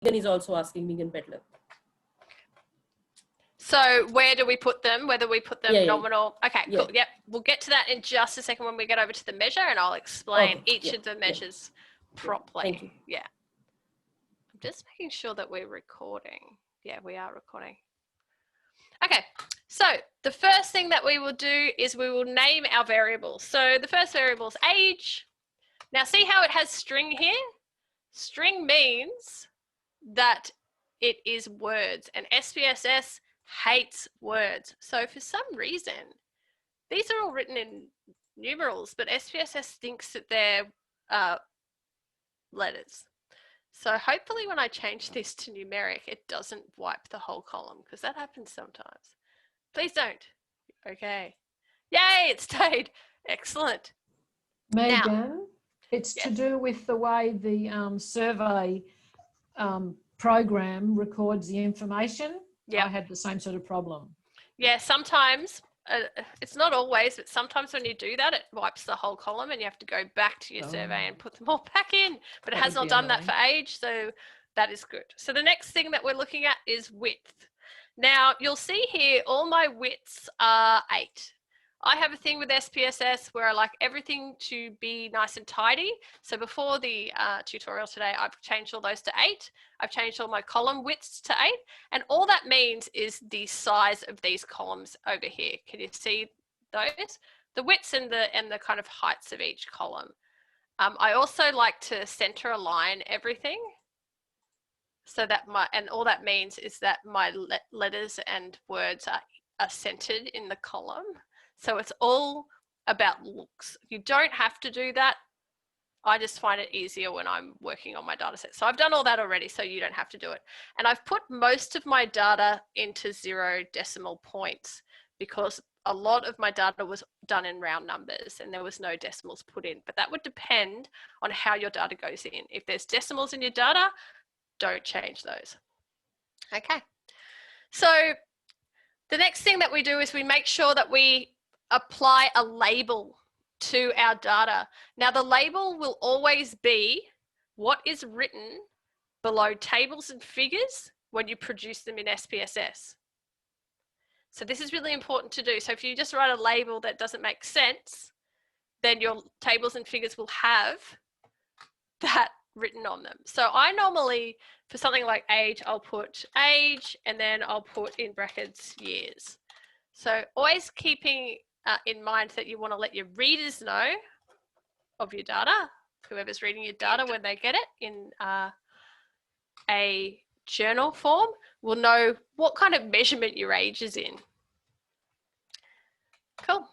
is also asking, Megan Bedler. So where do we put them? Whether we put them nominal? Okay, Yeah. cool. Yep, we'll get to that in just a second when we get over to the measure, and I'll explain each of the measures properly. Thank you. Yeah. I'm just making sure that we're recording. Yeah, we are recording. Okay, so the first thing that we will do is we will name our variables. So the first variable is age. Now see how it has string here? String means that it is words, and SPSS hates words. So for some reason, these are all written in numerals, but SPSS thinks that they're letters. So hopefully when I change this to numeric, it doesn't wipe the whole column, because that happens sometimes. Please don't. Okay. Yay, it stayed. Excellent. Megan, now, it's to do with the way the survey program records the information. I had the same sort of problem. Yeah, sometimes, it's not always, but sometimes when you do that, it wipes the whole column and you have to go back to your survey and put them all back in. But it has not done that for age, so that is good. So the next thing that we're looking at is width. Now, you'll see here all my widths are 8. I have a thing with SPSS where I like everything to be nice and tidy. So before the tutorial today, I've changed all those to 8. I've changed all my column widths to 8. And all that means is the size of these columns over here. Can you see those? The widths and the kind of heights of each column. I also like to center align everything. So that and all that means is that my letters and words are centered in the column. So it's all about looks. You don't have to do that. I just find it easier when I'm working on my data set. So I've done all that already, so you don't have to do it. And I've put most of my data into 0 decimal points because a lot of my data was done in round numbers and there was no decimals put in. But that would depend on how your data goes in. If there's decimals in your data, don't change those. Okay. So the next thing that we do is we make sure that we apply a label to our data. Now the label will always be what is written below tables and figures when you produce them in SPSS. So this is really important to do. So if you just write a label that doesn't make sense, then your tables and figures will have that written on them. So I normally, for something like age, I'll put age and then I'll put in brackets years. So always keeping in mind that you want to let your readers know of your data, whoever's reading your data when they get it in a journal form will know what kind of measurement your age is in. Cool.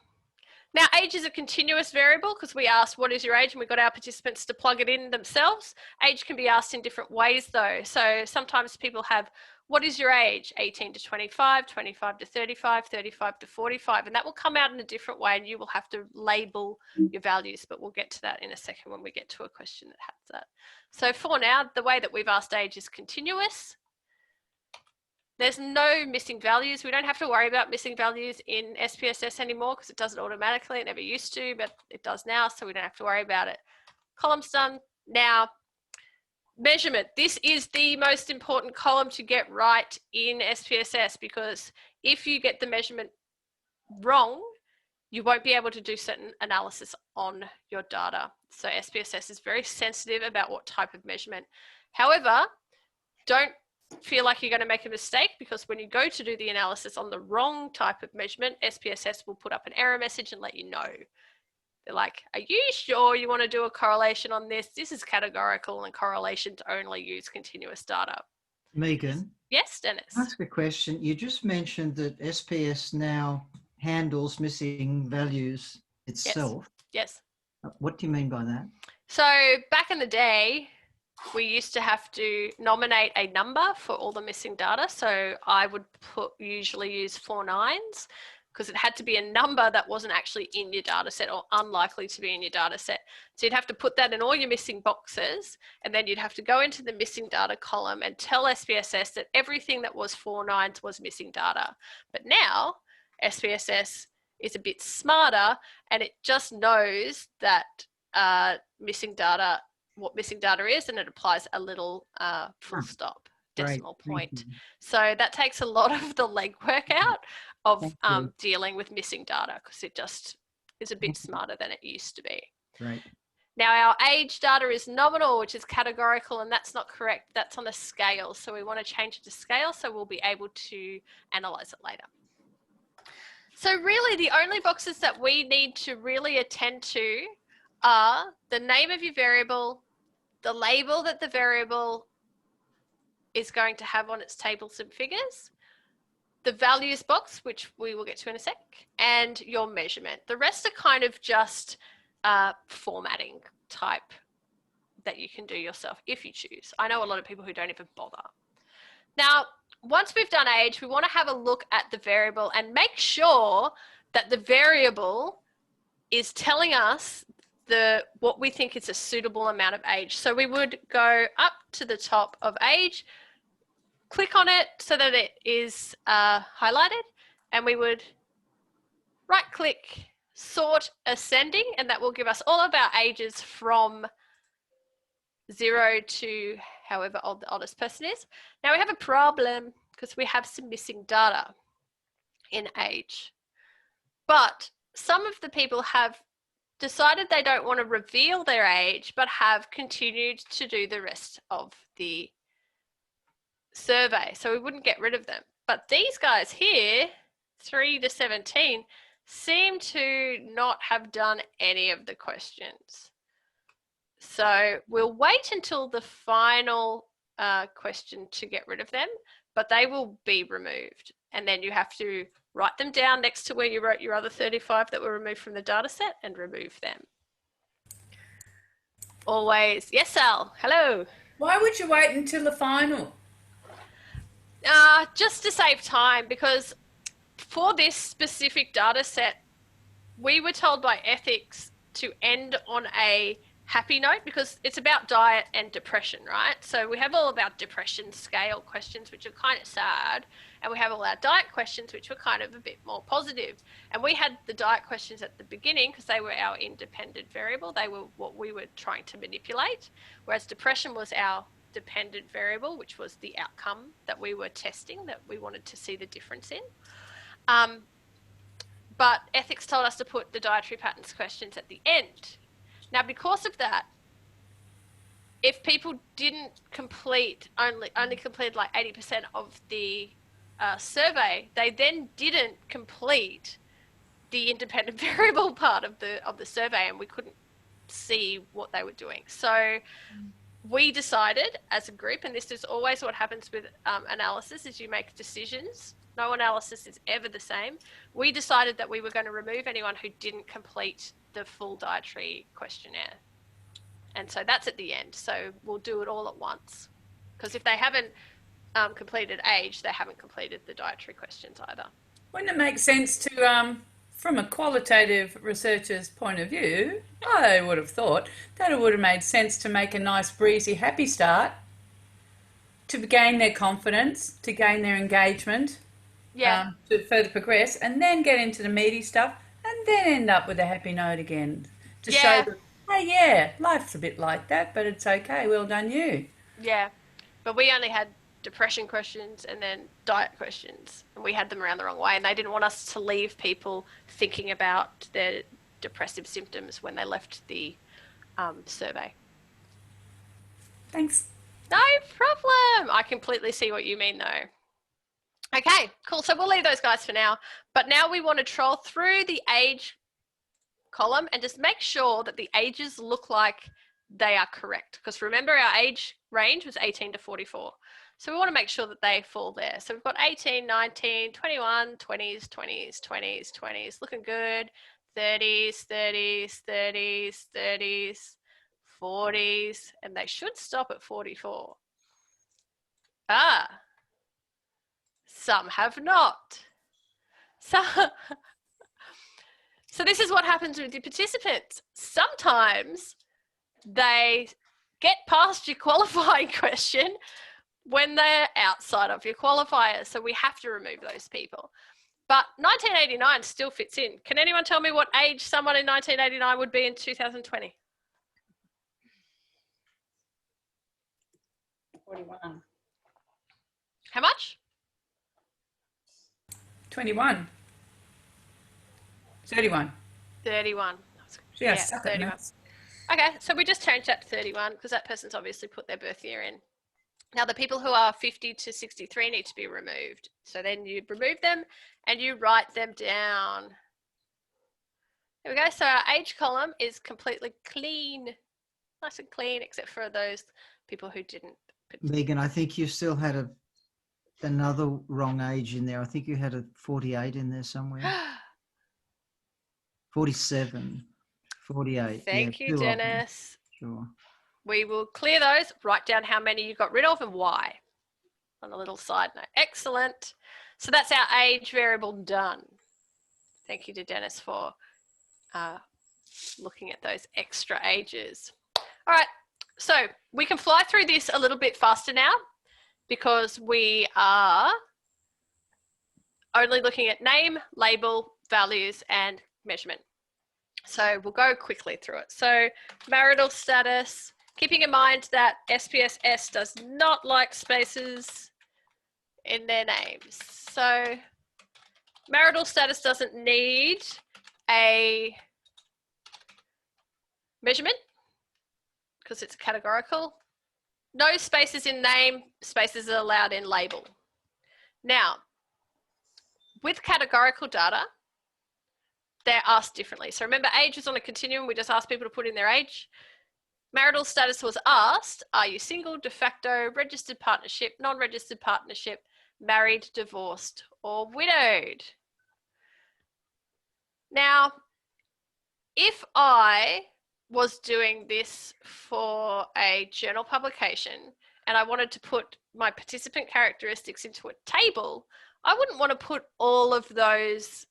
Now age is a continuous variable because we asked what is your age and we got our participants to plug it in themselves. Age can be asked in different ways though. So sometimes people have what is your age? 18 to 25, 25 to 35, 35 to 45, and that will come out in a different way and you will have to label your values, but we'll get to that in a second when we get to a question that has that. So for now, the way that we've asked age is continuous. There's no missing values. We don't have to worry about missing values in SPSS anymore because it does it automatically. It never used to, but it does now, so we don't have to worry about it. Column's done. Now, measurement. This is the most important column to get right in SPSS because if you get the measurement wrong, you won't be able to do certain analysis on your data. So SPSS is very sensitive about what type of measurement. However, don't feel like you're going to make a mistake because when you go to do the analysis on the wrong type of measurement, SPSS will put up an error message and let you know. They're like, are you sure you want to do a correlation on this? This is categorical and correlations only use continuous data. Megan? Yes, Dennis? Ask a question. You just mentioned that SPS now handles missing values itself. Yes. What do you mean by that? So back in the day, we used to have to nominate a number for all the missing data. So I would usually use 4 nines because it had to be a number that wasn't actually in your data set or unlikely to be in your data set. So you'd have to put that in all your missing boxes and then you'd have to go into the missing data column and tell SPSS that everything that was 4 nines was missing data. But now SPSS is a bit smarter and it just knows that missing data what missing data is, and it applies a little full stop decimal point. So that takes a lot of the legwork out of dealing with missing data, because it just is a bit smarter than it used to be. Right. Now our age data is nominal, which is categorical, and that's not correct. That's on a scale. So we want to change it to scale so we'll be able to analyze it later. So really the only boxes that we need to really attend to are the name of your variable, the label that the variable is going to have on its tables and figures, the values box, which we will get to in a sec, and your measurement. The rest are kind of just formatting type that you can do yourself if you choose. I know a lot of people who don't even bother. Now, once we've done age, we want to have a look at the variable and make sure that the variable is telling us what we think is a suitable amount of age. So we would go up to the top of age, click on it so that it is highlighted, and we would right click, sort ascending, and that will give us all of our ages from 0 to however old the oldest person is. Now we have a problem because we have some missing data in age, but some of the people have decided they don't want to reveal their age but have continued to do the rest of the survey, so we wouldn't get rid of them. But these guys here, 3 to 17, seem to not have done any of the questions. So we'll wait until the final question to get rid of them, but they will be removed. And then you have to write them down next to where you wrote your other 35 that were removed from the data set and remove them. Always. Yes, Al. Hello. Why would you wait until the final? Just to save time, because for this specific data set, we were told by ethics to end on a happy note, because it's about diet and depression, right? So we have all of our depression scale questions, which are kind of sad, and we have all our diet questions, which were kind of a bit more positive. And we had the diet questions at the beginning because they were our independent variable. They were what we were trying to manipulate, whereas depression was our dependent variable, which was the outcome that we were testing, that we wanted to see the difference in. But ethics told us to put the dietary patterns questions at the end. Now, because of that, if people didn't complete, only completed like 80% of the survey, they then didn't complete the independent variable part of the survey, and we couldn't see what they were doing. So we decided as a group, and this is always what happens with analysis, is you make decisions. No analysis is ever the same. We decided that we were going to remove anyone who didn't complete the full dietary questionnaire. And so that's at the end. So we'll do it all at once. Because if they haven't completed age, they haven't completed the dietary questions either. Wouldn't it make sense to, from a qualitative researcher's point of view, I would have thought that it would have made sense to make a nice, breezy, happy start to gain their confidence, to gain their engagement, to further progress, and then get into the meaty stuff, and then end up with a happy note again to show them, hey, yeah, life's a bit like that, but it's okay. Well done, you. Yeah, but we only had depression questions and then diet questions, and we had them around the wrong way, and they didn't want us to leave people thinking about their depressive symptoms when they left the survey. Thanks. No problem. I completely see what you mean, though. Okay, cool. So we'll leave those guys for now. But now we want to troll through the age column and just make sure that the ages look like they are correct. Because remember, our age range was 18 to 44. So we want to make sure that they fall there. So we've got 18, 19, 21, 20s, 20s, 20s, 20s, looking good. 30s, 30s, 30s, 30s, 40s, and they should stop at 44. Some have not. So this is what happens with your participants. Sometimes they get past your qualifying question when they're outside of your qualifier. So we have to remove those people. But 1989 still fits in. Can anyone tell me what age someone in 1989 would be in 2020? 41. How much? 21. 31. 31. Yeah, suck it, 31. maths. Okay, so we just changed that to 31 because that person's obviously put their birth year in. Now, the people who are 50 to 63 need to be removed. So then you remove them and you write them down. There we go. So our age column is completely clean. Nice and clean, except for those people who didn't. Megan, I think you still had another wrong age in there. I think you had a 48 in there somewhere. 47, 48. Thank yeah, you, 2 of them. Dennis. Sure. We will clear those, write down how many you got rid of and why on a little side note. Excellent. So that's our age variable done. Thank you to Dennis for looking at those extra ages. All right, so we can fly through this a little bit faster now because we are only looking at name, label, values, and measurement. So we'll go quickly through it. So marital status, keeping in mind that SPSS does not like spaces in their names. So marital status doesn't need a measurement because it's categorical. No spaces in name, spaces are allowed in label. Now, with categorical data, they're asked differently. So remember, age is on a continuum. We just asked people to put in their age. Marital status was asked, are you single, de facto, registered partnership, non-registered partnership, married, divorced, or widowed? Now, if I was doing this for a journal publication and I wanted to put my participant characteristics into a table, I wouldn't want to put all of those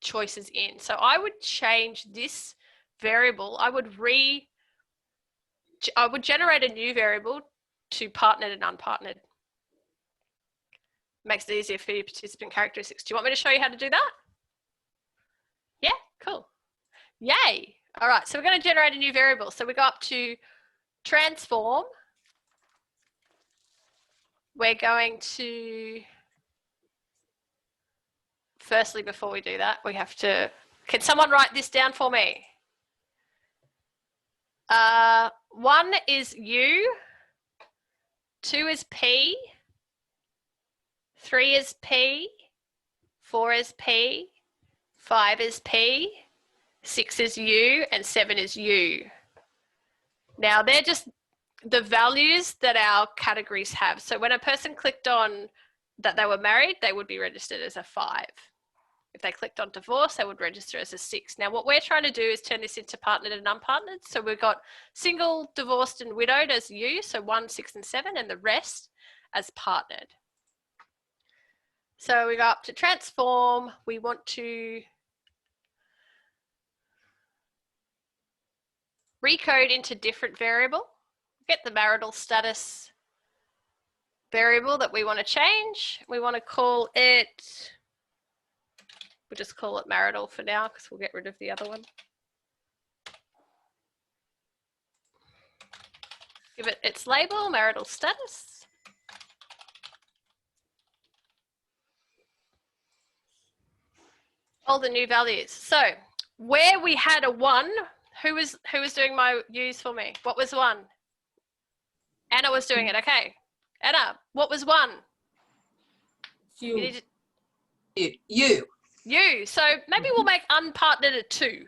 choices in. So I would change this variable. I would generate a new variable to partnered and unpartnered. Makes it easier for your participant characteristics. Do you want me to show you how to do that? Yeah, cool. Yay. All right, so we're going to generate a new variable. So we go up to transform. We're going to, firstly, before we do that, we have to, can someone write this down for me? 1 is U, 2 is P, 3 is P, 4 is P, 5 is P, 6 is U, and 7 is U. Now, they're just the values that our categories have. So when a person clicked on that they were married, they would be registered as a 5. If they clicked on divorce, they would register as a 6. Now, what we're trying to do is turn this into partnered and unpartnered. So we've got single, divorced, and widowed as U, so 1, 6, and 7, and the rest as partnered. So we go up to transform. We want to recode into different variable. Get the marital status variable that we want to change. We want to call it, we'll just call it marital for now because we'll get rid of the other one. Give it its label, marital status. All the new values. So where we had a 1, who was doing my U's for me? What was 1? Anna was doing it. Okay. Anna, what was 1? You. You. So maybe we'll make unpartnered a 2.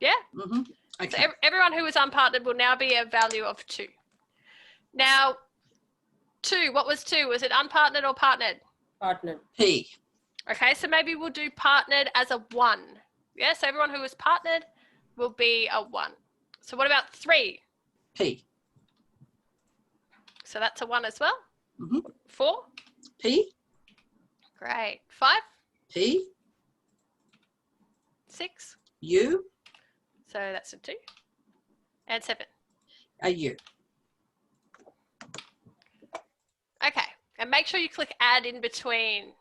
Yeah? Mm-hmm. Okay. So everyone who was unpartnered will now be a value of 2. Now, 2, what was 2? Was it unpartnered or partnered? Partnered. P. Okay, so maybe we'll do partnered as a 1. Yeah, so everyone who was partnered will be a 1. So what about 3? P. So that's a 1 as well. Mm-hmm. 4? P. Great. 5? P. 6? U. So that's a 2. And 7. A U. Okay, and make sure you click add in between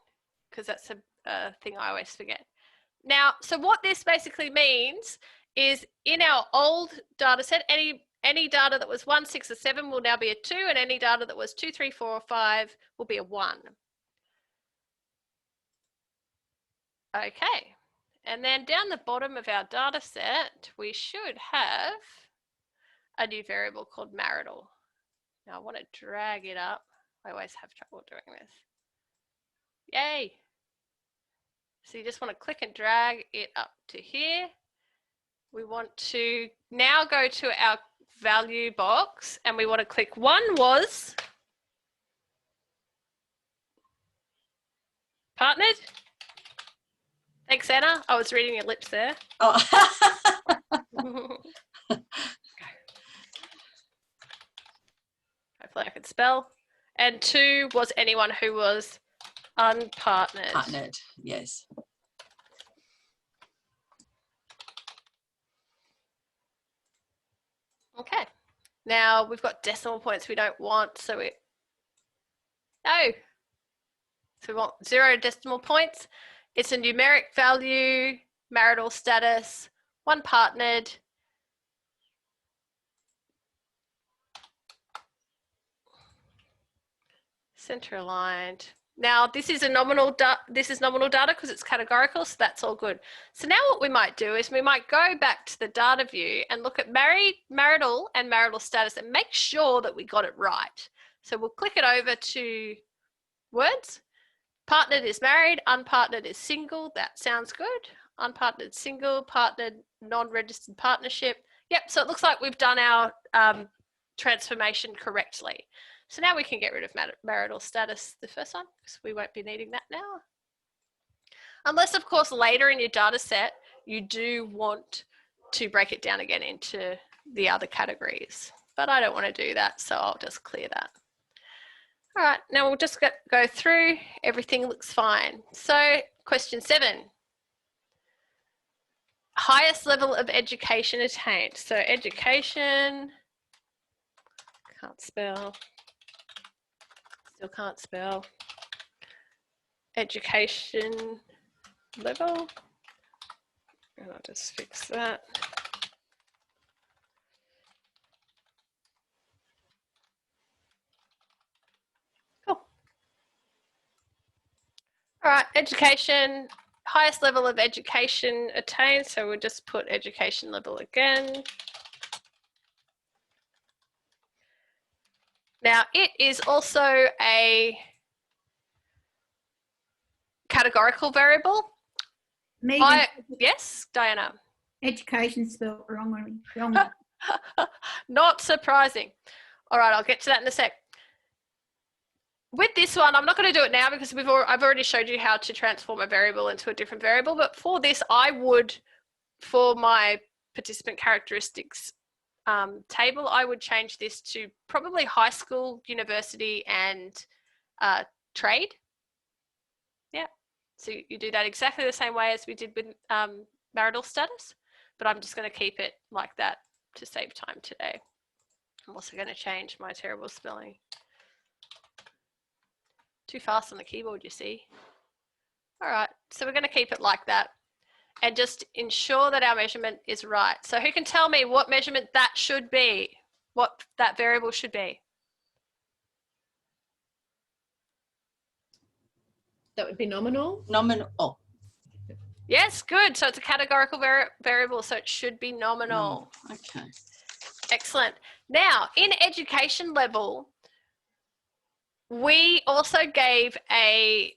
because that's a thing I always forget. Now, so what this basically means is in our old data set, any data that was 1, 6, or 7 will now be a 2, and any data that was 2, 3, 4, or 5 will be a 1. Okay, and then down the bottom of our data set, we should have a new variable called marital. Now I want to drag it up. I always have trouble doing this. Yay! So you just want to click and drag it up to here. We want to now go to our value box and we want to click one was partnered. Thanks, Anna. I was reading your lips there. Oh. Hopefully I can spell. And 2 was anyone who was unpartnered. Partnered, yes. Okay. Now we've got decimal points we don't want, so no. So we want 0 decimal points. It's a numeric value, marital status, 1 partnered. Center aligned. Now this is a nominal data because it's categorical, so that's all good. So now what we might do is we might go back to the data view and look at marital and marital status and make sure that we got it right. So we'll click it over to words. Partnered is married, unpartnered is single. That sounds good. Unpartnered single, partnered non-registered partnership. Yep, so it looks like we've done our transformation correctly. So now we can get rid of marital status, the first one, because we won't be needing that now. Unless, of course, later in your data set, you do want to break it down again into the other categories. But I don't want to do that, so I'll just clear that. All right, now we'll just go through. Everything looks fine. So question 7. Highest level of education attained. So education, can't spell. Still can't spell. Education level. And I'll just fix that. Cool. All right, education, highest level of education attained. So we'll just put education level again. Now, it is also a categorical variable. Megan, Yes, Diana. education spelled wrongly. Not surprising. All right, I'll get to that in a sec. With this one, I'm not going to do it now because I've already showed you how to transform a variable into a different variable. But for this, I would, for my participant characteristics table, I would change this to probably high school, university, and trade. Yeah, so you do that exactly the same way as we did with marital status, but I'm just going to keep it like that to save time today. I'm also going to change my terrible spelling. Too fast on the keyboard, you see. All right, so we're going to keep it like that. And just ensure that our measurement is right. So who can tell me what measurement that should be? What that variable should be? That would be nominal. Nominal. Oh, Yes, good. So it's a categorical variable, so it should be nominal. okay. Excellent. Now, in education level, we also gave a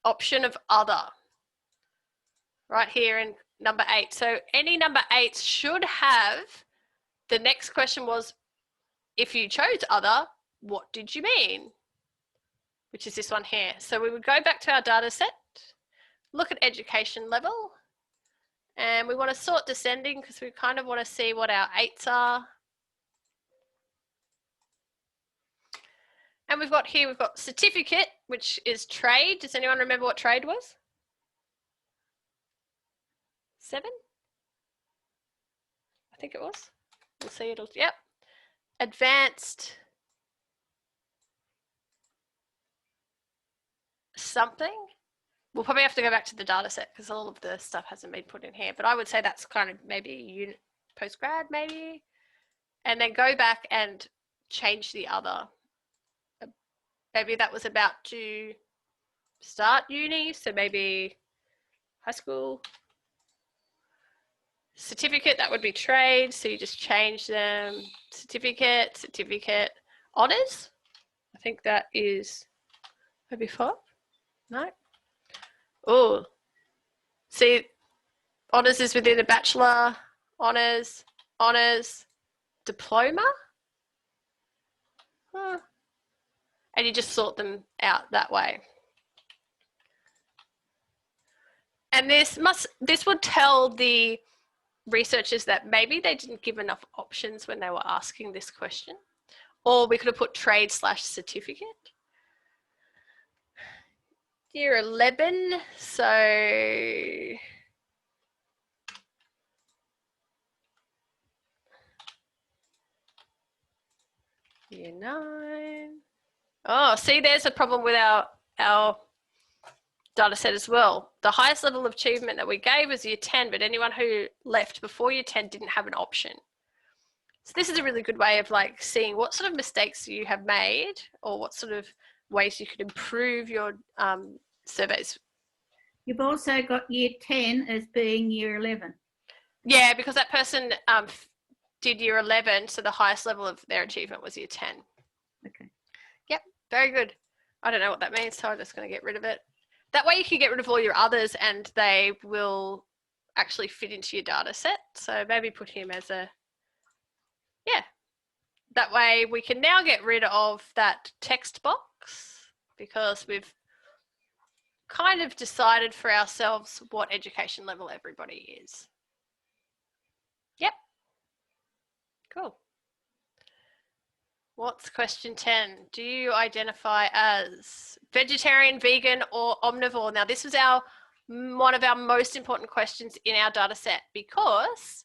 option of other. Right here in number 8. So any number 8 should have, the next question was, if you chose other, what did you mean? Which is this one here. So we would go back to our data set, look at education level, and we want to sort descending because we kind of want to see what our 8s are. And we've got here, we've got certificate, which is trade. Does anyone remember what trade was? 7? I think it was. We'll see it'll, yep. Advanced something. We'll probably have to go back to the data set because all of the stuff hasn't been put in here, but I would say that's kind of maybe unit postgrad, maybe. and then go back and change the other. Maybe that was about to start uni, so maybe high school. Certificate, that would be trade, so you just change them. Certificate. Honours, I think that is maybe 5. No. Oh, see, honours is within a bachelor, honours, diploma. Huh. And you just sort them out that way. And this would tell the researchers that maybe they didn't give enough options when they were asking this question. Or we could have put trade/certificate. Year 11, so year 9. Oh, see, there's a problem with our data set as well. The highest level of achievement that we gave was year 10, but anyone who left before year 10 didn't have an option. So this is a really good way of like seeing what sort of mistakes you have made or what sort of ways you could improve your surveys. You've also got year 10 as being year 11. Yeah, because that person did year 11, so the highest level of their achievement was year 10. Okay. Yep, very good. I don't know what that means, so I'm just going to get rid of it. That way you can get rid of all your others and they will actually fit into your data set. So maybe put him as a, yeah. That way we can now get rid of that text box because we've kind of decided for ourselves what education level everybody is. Yep. Cool. What's question 10? Do you identify as vegetarian, vegan, or omnivore? Now, this was one of our most important questions in our data set because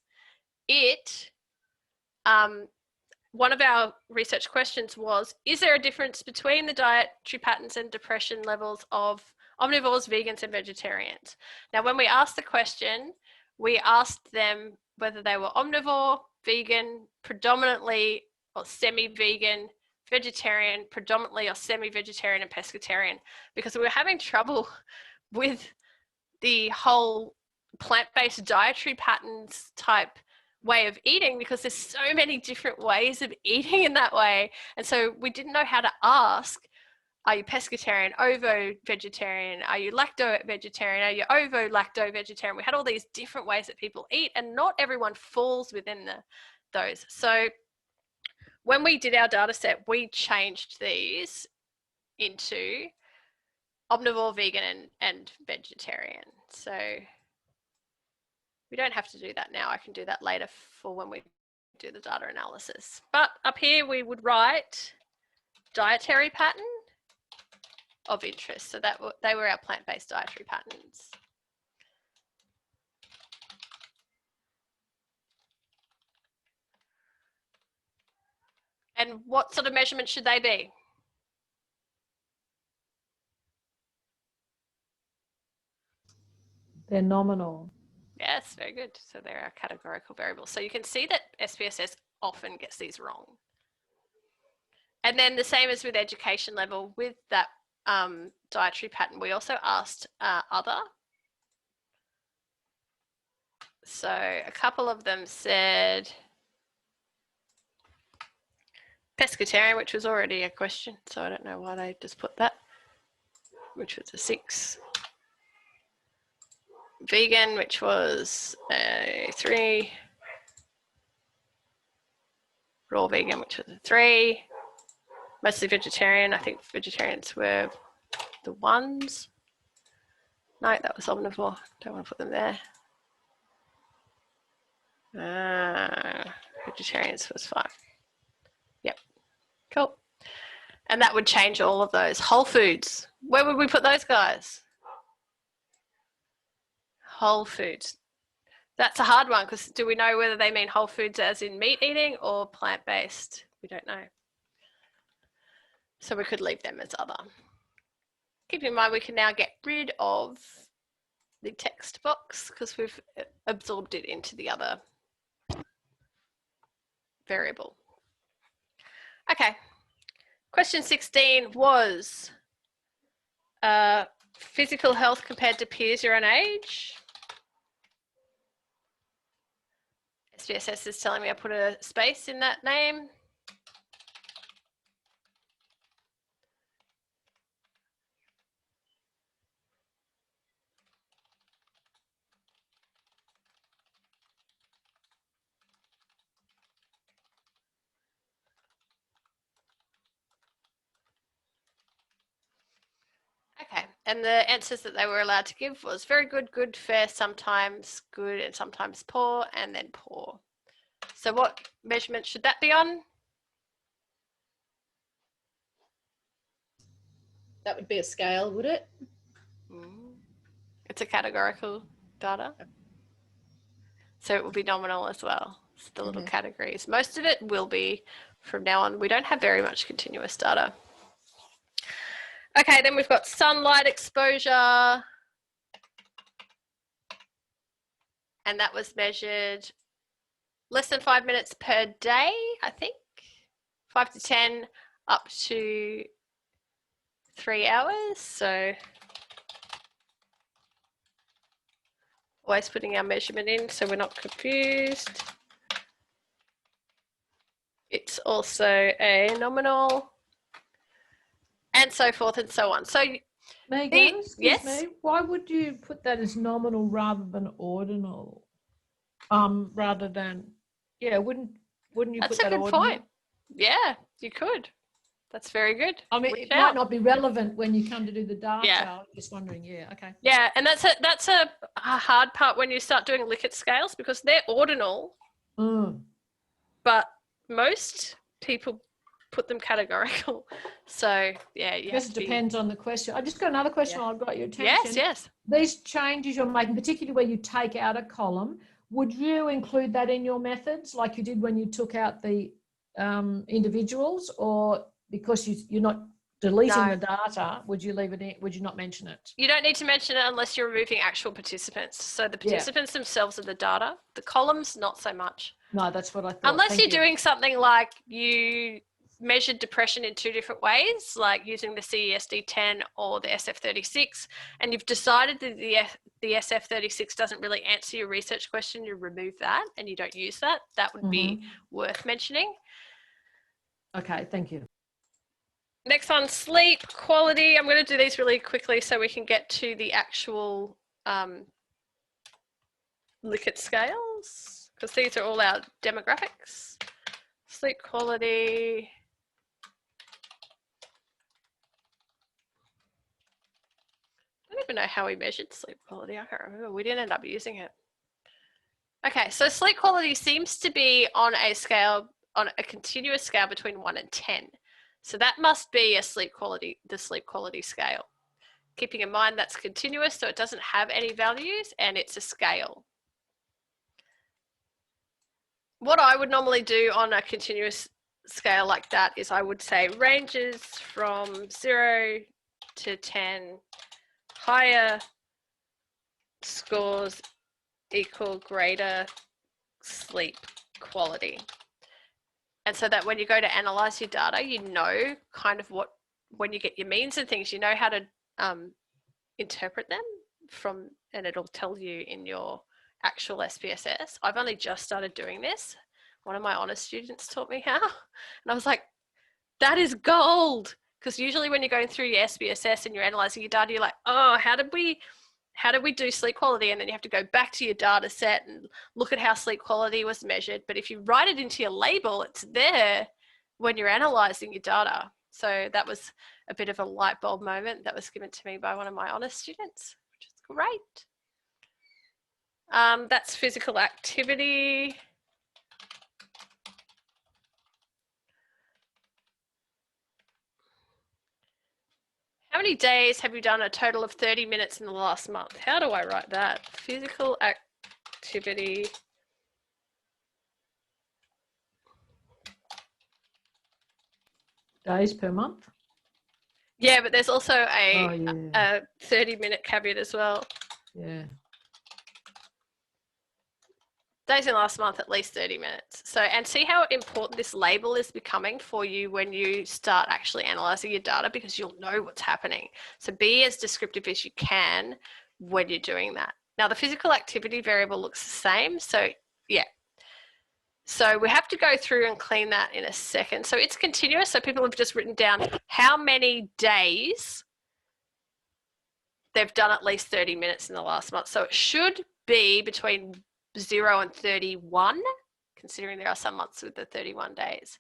one of our research questions was, is there a difference between the dietary patterns and depression levels of omnivores, vegans, and vegetarians? Now, when we asked the question, we asked them whether they were omnivore, vegan, predominantly or semi-vegan, vegetarian, predominantly or semi-vegetarian, and pescatarian, because we were having trouble with the whole plant-based dietary patterns type way of eating because there's so many different ways of eating in that way. And so we didn't know how to ask, are you pescatarian, ovo-vegetarian? Are you lacto-vegetarian? Are you ovo-lacto-vegetarian? We had all these different ways that people eat and not everyone falls within those. So when we did our data set, we changed these into omnivore, vegan, and vegetarian. So we don't have to do that now. I can do that later for when we do the data analysis. But up here, we would write dietary pattern of interest. So they were our plant-based dietary patterns. And what sort of measurement should they be? They're nominal. Yes, very good. So they're our categorical variables. So you can see that SPSS often gets these wrong. And then the same as with education level, with that dietary pattern, we also asked other. So a couple of them said pescatarian, which was already a question, so I don't know why they just put that, which was a 6. Vegan, which was a 3. Raw vegan, which was a 3. Mostly vegetarian. I think vegetarians were the 1s. No, that was omnivore. Don't want to put them there. Vegetarians was 5. Yep. Cool. And that would change all of those. Whole foods. Where would we put those guys? Whole foods. That's a hard one because do we know whether they mean whole foods as in meat eating or plant-based? We don't know. So we could leave them as other. Keep in mind we can now get rid of the text box because we've absorbed it into the other variable. Okay. Question 16 was physical health compared to peers your own age. SPSS is telling me I put a space in that name. Okay, and the answers that they were allowed to give was very good, good, fair, sometimes good, and sometimes poor, and then poor. So what measurement should that be on? That would be a scale, would it? It's a categorical data. So it will be nominal as well. It's the little categories. Most of it will be from now on. We don't have very much continuous data. Okay, then we've got sunlight exposure. And that was measured less than 5 minutes per day, I think. 5 to 10 up to 3 hours. So always putting our measurement in so we're not confused. It's also a nominal and so forth and so on. So Megan, excuse yes? me, why would you put that as nominal rather than ordinal? Rather than, yeah, wouldn't you That's put a that good ordinal? point. Yeah, you could. That's very good. I mean, Reach it out. might not be relevant when you come to do the data. Yeah. I'm just wondering, yeah, okay. Yeah, and that's a hard part when you start doing Likert scales because they're ordinal, but most people put them categorical. So yeah, you I guess have it to be. depends on the question. I just got another question Yeah. I've got your attention. Yes, yes. These changes you're making, particularly where you take out a column, would you include that in your methods like you did when you took out the individuals, or because you're not deleting the data, would you leave it in, would you not mention it? You don't need to mention it unless you're removing actual participants. So the participants themselves are the data. The columns, not so much. No, that's what I thought. Unless Thank you're you. doing something like you measured depression in 2 different ways, like using the CESD-10 or the SF-36, and you've decided that the SF-36 doesn't really answer your research question, you remove that and you don't use that. That would be worth mentioning. Okay, thank you. Next one, sleep quality. I'm going to do these really quickly so we can get to the actual Likert scales, because these are all our demographics. Sleep quality. I don't even know how we measured sleep quality. I can't remember. We didn't end up using it. Okay, so sleep quality seems to be on a scale, on a continuous scale between 1 and 10. So that must be a sleep quality, the sleep quality scale. Keeping in mind that's continuous, so it doesn't have any values and it's a scale. What I would normally do on a continuous scale like that is I would say ranges from 0 to 10, higher scores equal greater sleep quality. And so that when you go to analyze your data, you know kind of what, when you get your means and things, you know how to interpret them from, and it'll tell you in your actual SPSS. I've only just started doing this. One of my honours students taught me how, and I was like, that is gold. Because usually when you're going through your SPSS and you're analysing your data, you're like, oh, how did we do sleep quality? And then you have to go back to your data set and look at how sleep quality was measured. But if you write it into your label, it's there when you're analysing your data. So that was a bit of a light bulb moment that was given to me by one of my honours students, which is great. That's physical activity. How many days have you done a total of 30 minutes in the last month? How do I write that? Physical activity. Days per month? Yeah, but there's also a 30-minute caveat as well. Yeah. days in the last month, at least 30 minutes. So, and see how important this label is becoming for you when you start actually analyzing your data, because you'll know what's happening. So be as descriptive as you can when you're doing that. Now the physical activity variable looks the same. So yeah. So we have to go through and clean that in a second. So it's continuous. So people have just written down how many days they've done at least 30 minutes in the last month. So it should be between 0 and 31, considering there are some months with the 31 days.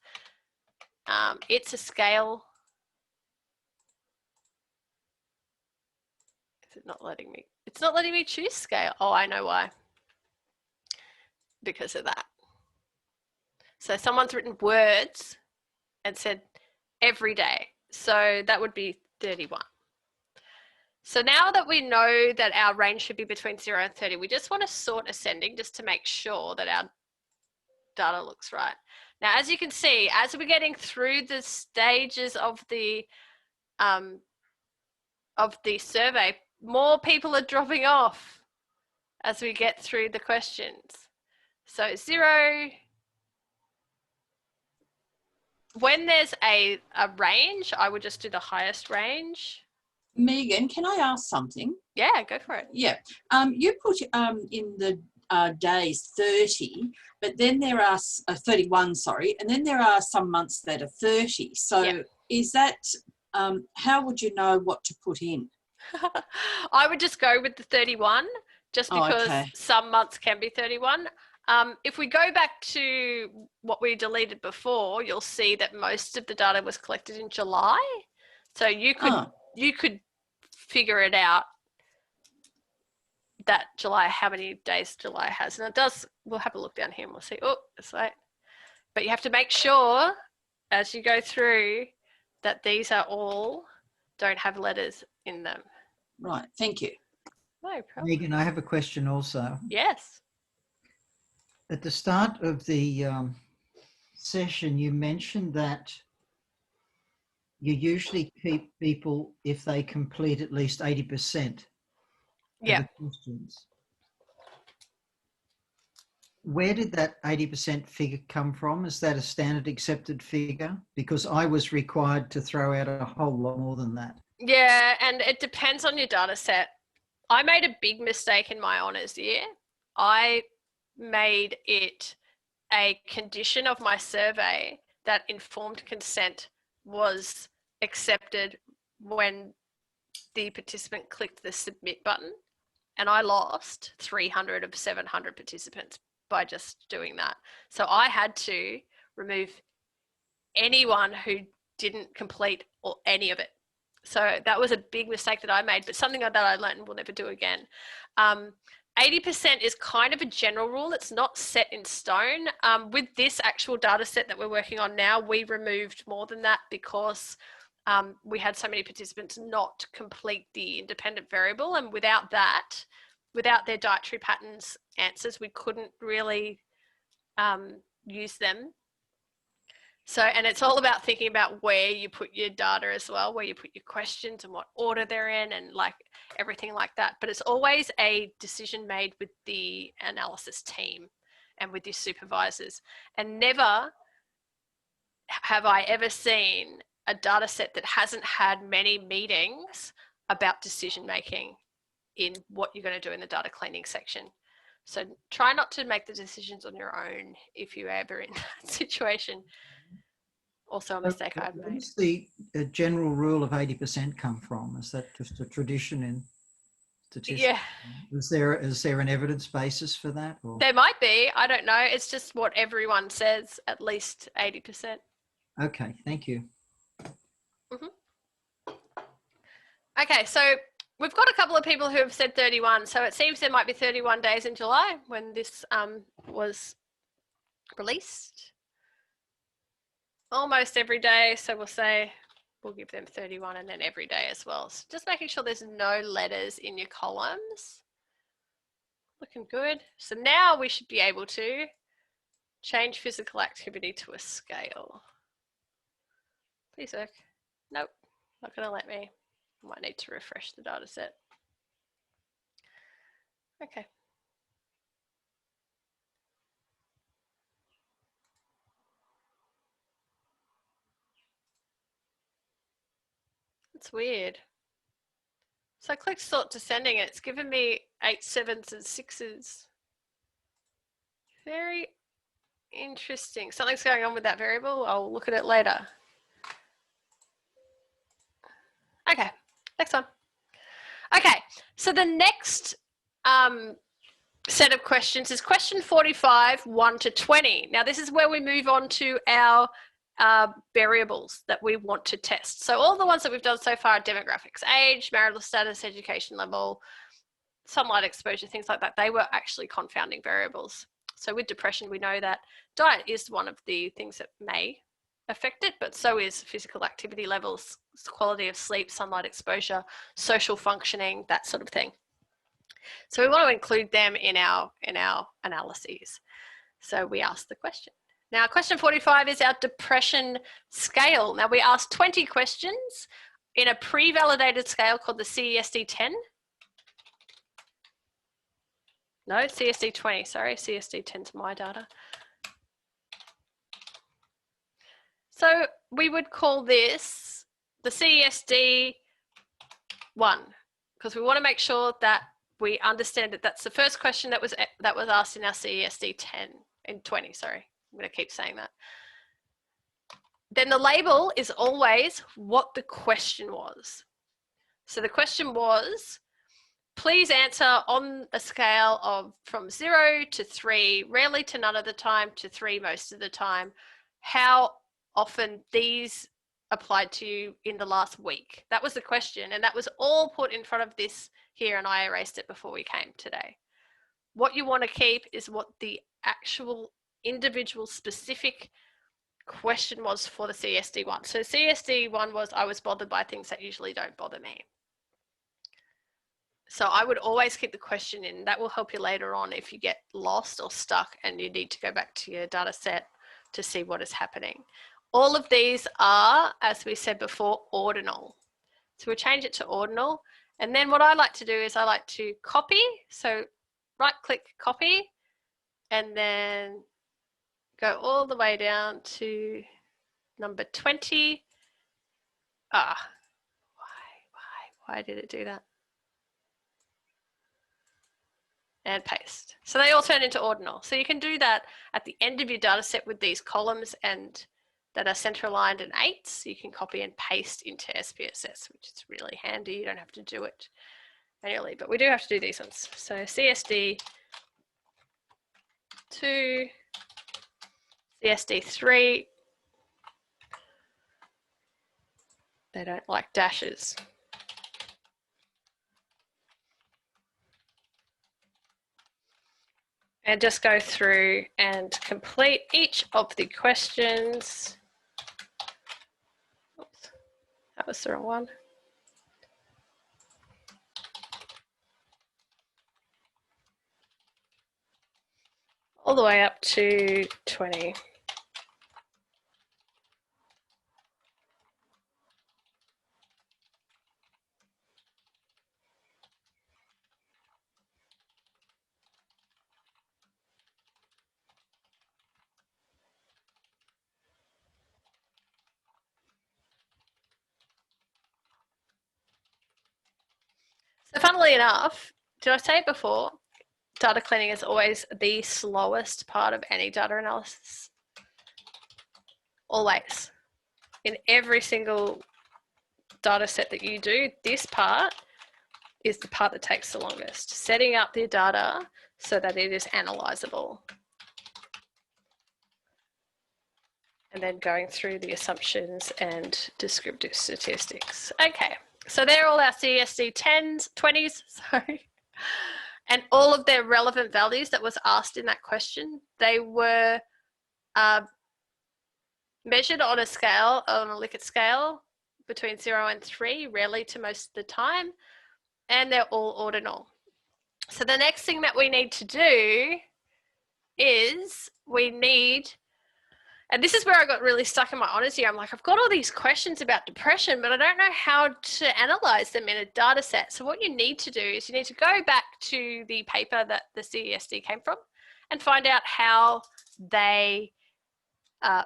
It's a scale. Is it not letting me? It's not letting me choose scale. Oh, I know why. Because of that. So someone's written words and said every day. So that would be 31. So now that we know that our range should be between 0 and 30, we just want to sort ascending just to make sure that our data looks right. Now, as you can see, as we're getting through the stages of the survey, more people are dropping off as we get through the questions. So 0, when there's a range, I would just do the highest range. Megan, can I ask something? Yeah, go for it. Yeah. You put in the days 30, but then there are 31, sorry, and then there are some months that are 30. So Yeah. is that, how would you know what to put in? I would just go with the 31, just because okay. some months can be 31. If we go back to what we deleted before, you'll see that most of the data was collected in July. So you could figure it out that July, how many days July has. And it does, we'll have a look down here and we'll see, oh, it's like, but you have to make sure as you go through that these are all, don't have letters in them. Right, thank you. No problem. Megan, I have a question also. Yes. At the start of the session, you mentioned that you usually keep people if they complete at least 80% of Yeah. the questions. Where did that 80% figure come from? Is that a standard accepted figure? Because I was required to throw out a whole lot more than that. Yeah, and it depends on your data set. I made a big mistake in my honours year. I made it a condition of my survey that informed consent was accepted when the participant clicked the submit button, and I lost 300 of 700 participants by just doing that. So I had to remove anyone who didn't complete or any of it. So that was a big mistake that I made, but something that I learned and will never do again. 80% is kind of a general rule. It's not set in stone. With this actual data set that we're working on now, we removed more than that because we had so many participants not complete the independent variable. And without that, without their dietary patterns answers, we couldn't really use them. So, and it's all about thinking about where you put your data as well, where you put your questions and what order they're in and like everything like that. But it's always a decision made with the analysis team and with your supervisors. And never have I ever seen a data set that hasn't had many meetings about decision making in what you're going to do in the data cleaning section. So try not to make the decisions on your own if you're ever in that situation. Also a mistake I've made. Where does the general rule of 80% come from? Is that just a tradition in statistics? Yeah. Is there an evidence basis for that? Or? There might be. I don't know. It's just what everyone says, at least 80%. Okay, thank you. Okay, so we've got a couple of people who have said 31. So it seems there might be 31 days in July when this was released. Almost every day. So we'll say, we'll give them 31 and then every day as well. So just making sure there's no letters in your columns. Looking good. So now we should be able to change physical activity to a scale. Please work. Nope, not going to let me. I might need to refresh the data set. Okay. That's weird. So I clicked sort descending and it's given me 8 7s and 6s. Very interesting. Something's going on with that variable. I'll look at it later. Okay, next one. Okay, so the next set of questions is question 45, 1 to 20. Now this is where we move on to our variables that we want to test. So all the ones that we've done so far are demographics, age, marital status, education level, sunlight exposure, things like that. They were actually confounding variables. So with depression, we know that diet is one of the things that may affect it, but so is physical activity levels, quality of sleep, sunlight exposure, social functioning, that sort of thing. So we want to include them in our analyses. So we ask the question. Now, question 45 is our depression scale. Now, we asked 20 questions in a pre-validated scale called the CESD-10. No, CSD20, sorry, CSD10 is my data. So we would call this the CESD1 because we want to make sure that we understand that that's the first question that was asked in our CESD10 and 20, sorry. I'm going to keep saying that. Then the label is always what the question was. So the question was, please answer on a scale of from 0 to 3, rarely to none of the time, to 3 most of the time, how often these applied to you in the last week. That was the question, and that was all put in front of this here, and I erased it before we came today. What you want to keep is what the actual individual specific question was for the CSD1. So CSD1 was, I was bothered by things that usually don't bother me. So I would always keep the question in. That will help you later on if you get lost or stuck and you need to go back to your data set to see what is happening. All of these are, as we said before, ordinal. So we'll change it to ordinal. And then what I like to do is I like to copy. So right click, copy, and then go all the way down to number 20. Why did it do that? And paste. So they all turn into ordinal. So you can do that at the end of your data set with these columns and that are center aligned and 8s. You can copy and paste into SPSS, which is really handy. You don't have to do it manually, but we do have to do these ones. So CSD 2, CSD 3. They don't like dashes. And just go through and complete each of the questions. Oops, that was the wrong one. All the way up to 20. So funnily enough, did I say it before? Data cleaning is always the slowest part of any data analysis. Always. In every single data set that you do, this part is the part that takes the longest. Setting up the data so that it is analyzable. And then going through the assumptions and descriptive statistics. Okay, so they're all our CSD 10s, 20s, sorry. And all of their relevant values that was asked in that question, they were measured on a scale, on a Likert scale, between 0 and 3, rarely to most of the time, and they're all ordinal. So the next thing that we need to do is we need, and this is where I got really stuck in my honesty. I'm like, I've got all these questions about depression, but I don't know how to analyze them in a data set. So what you need to do is you need to go back to the paper that the CESD came from and find out how they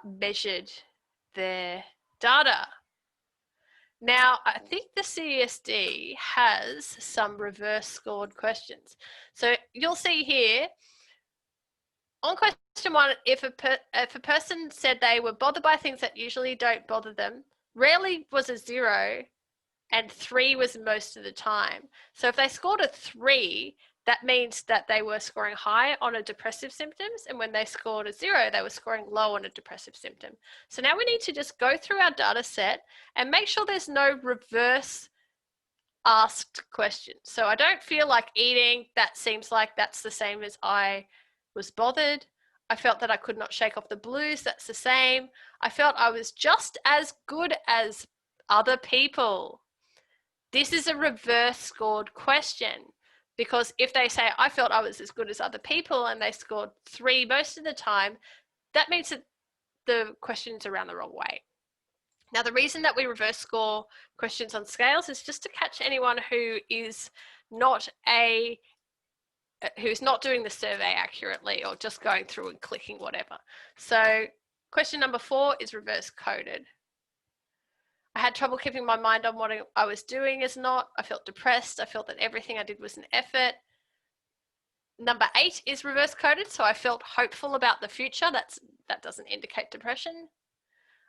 measured their data. Now, I think the CSD has some reverse scored questions. So you'll see here, on question 1, if a person said they were bothered by things that usually don't bother them, rarely was a 0, and 3 was most of the time. So if they scored a 3, that means that they were scoring high on a depressive symptoms, and when they scored a 0, they were scoring low on a depressive symptom. So now we need to just go through our data set and make sure there's no reverse asked questions. So I don't feel like eating, that seems like that's the same as I was bothered. I felt that I could not shake off the blues, that's the same. I felt I was just as good as other people. This is a reverse scored question, because if they say I felt I was as good as other people and they scored 3 most of the time, that means that the question's around the wrong way. Now, the reason that we reverse score questions on scales is just to catch anyone who is not who's not doing the survey accurately or just going through and clicking whatever. So question number 4 is reverse coded. I had trouble keeping my mind on what I was doing as not. I felt depressed. I felt that everything I did was an effort. Number 8 is reverse coded. So I felt hopeful about the future. That doesn't indicate depression.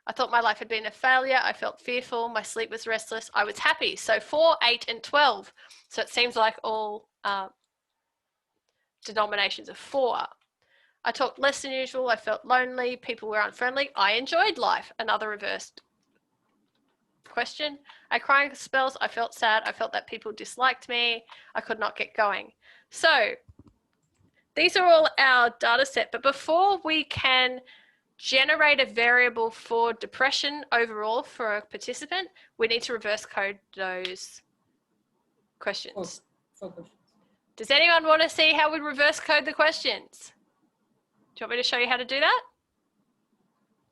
I thought my life had been a failure. I felt fearful. My sleep was restless. I was happy. So 4, 8, and 12. So it seems like all denominations of 4. I talked less than usual. I felt lonely. People were unfriendly. I enjoyed life. Another reversed question. I cried spells. I felt sad. I felt that people disliked me. I could not get going. So these are all our data set. But before we can generate a variable for depression overall for a participant, we need to reverse code those questions. Does anyone want to see how we reverse code the questions? Do you want me to show you how to do that?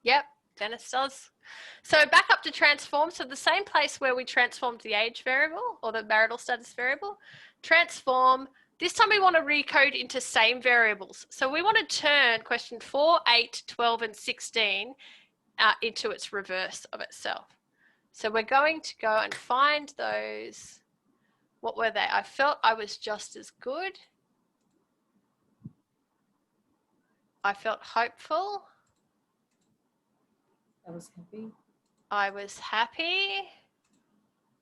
Yep, Dennis does. So back up to transform. So the same place where we transformed the age variable or the marital status variable, transform. This time we want to recode into same variables. So we want to turn question 4, 8, 12, and 16 into its reverse of itself. So we're going to go and find those. What were they? I felt I was just as good. I felt hopeful. I was happy. I was happy.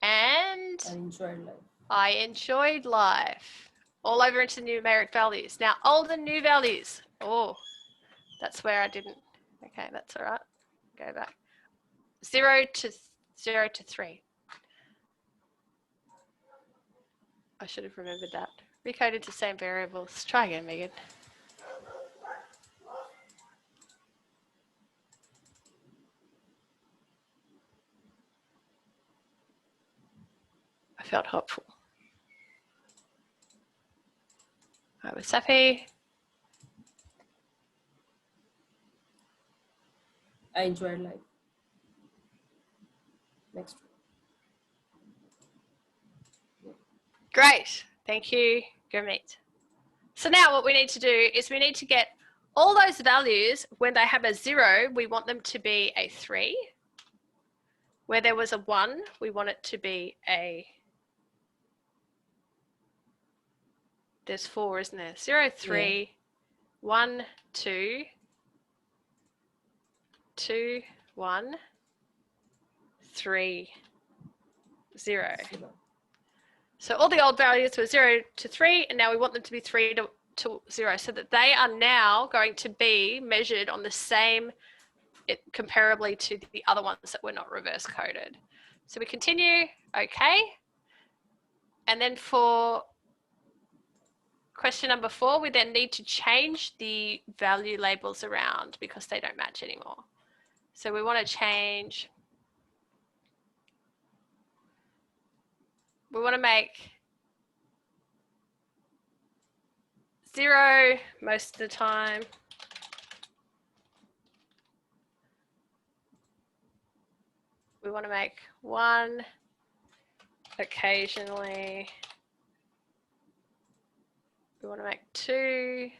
And I enjoyed life. I enjoyed life. All over into numeric values. Now, old and new values. Oh, that's where I didn't. Okay, that's all right. Go back. 0 to 3. I should have remembered that. Recoded to same variables. Try again, Megan. I felt hopeful. I was happy. I enjoyed life. Next. Great. Thank you, Gurmeet. So now what we need to do is we need to get all those values. When they have a 0, we want them to be a 3. Where there was a 1, we want it to be a... There's 4, isn't there? 0, 3, yeah. 1, 2, 2, 1, 3, 0. So all the old values were 0 to 3, and now we want them to be 3 to 0, so that they are now going to be measured on the same, comparably to the other ones that were not reverse coded. So we continue, okay. And then for question number 4, we then need to change the value labels around because they don't match anymore. So we want to change, we want to make 0 most of the time. We want to make 1 occasionally. We want to make 2.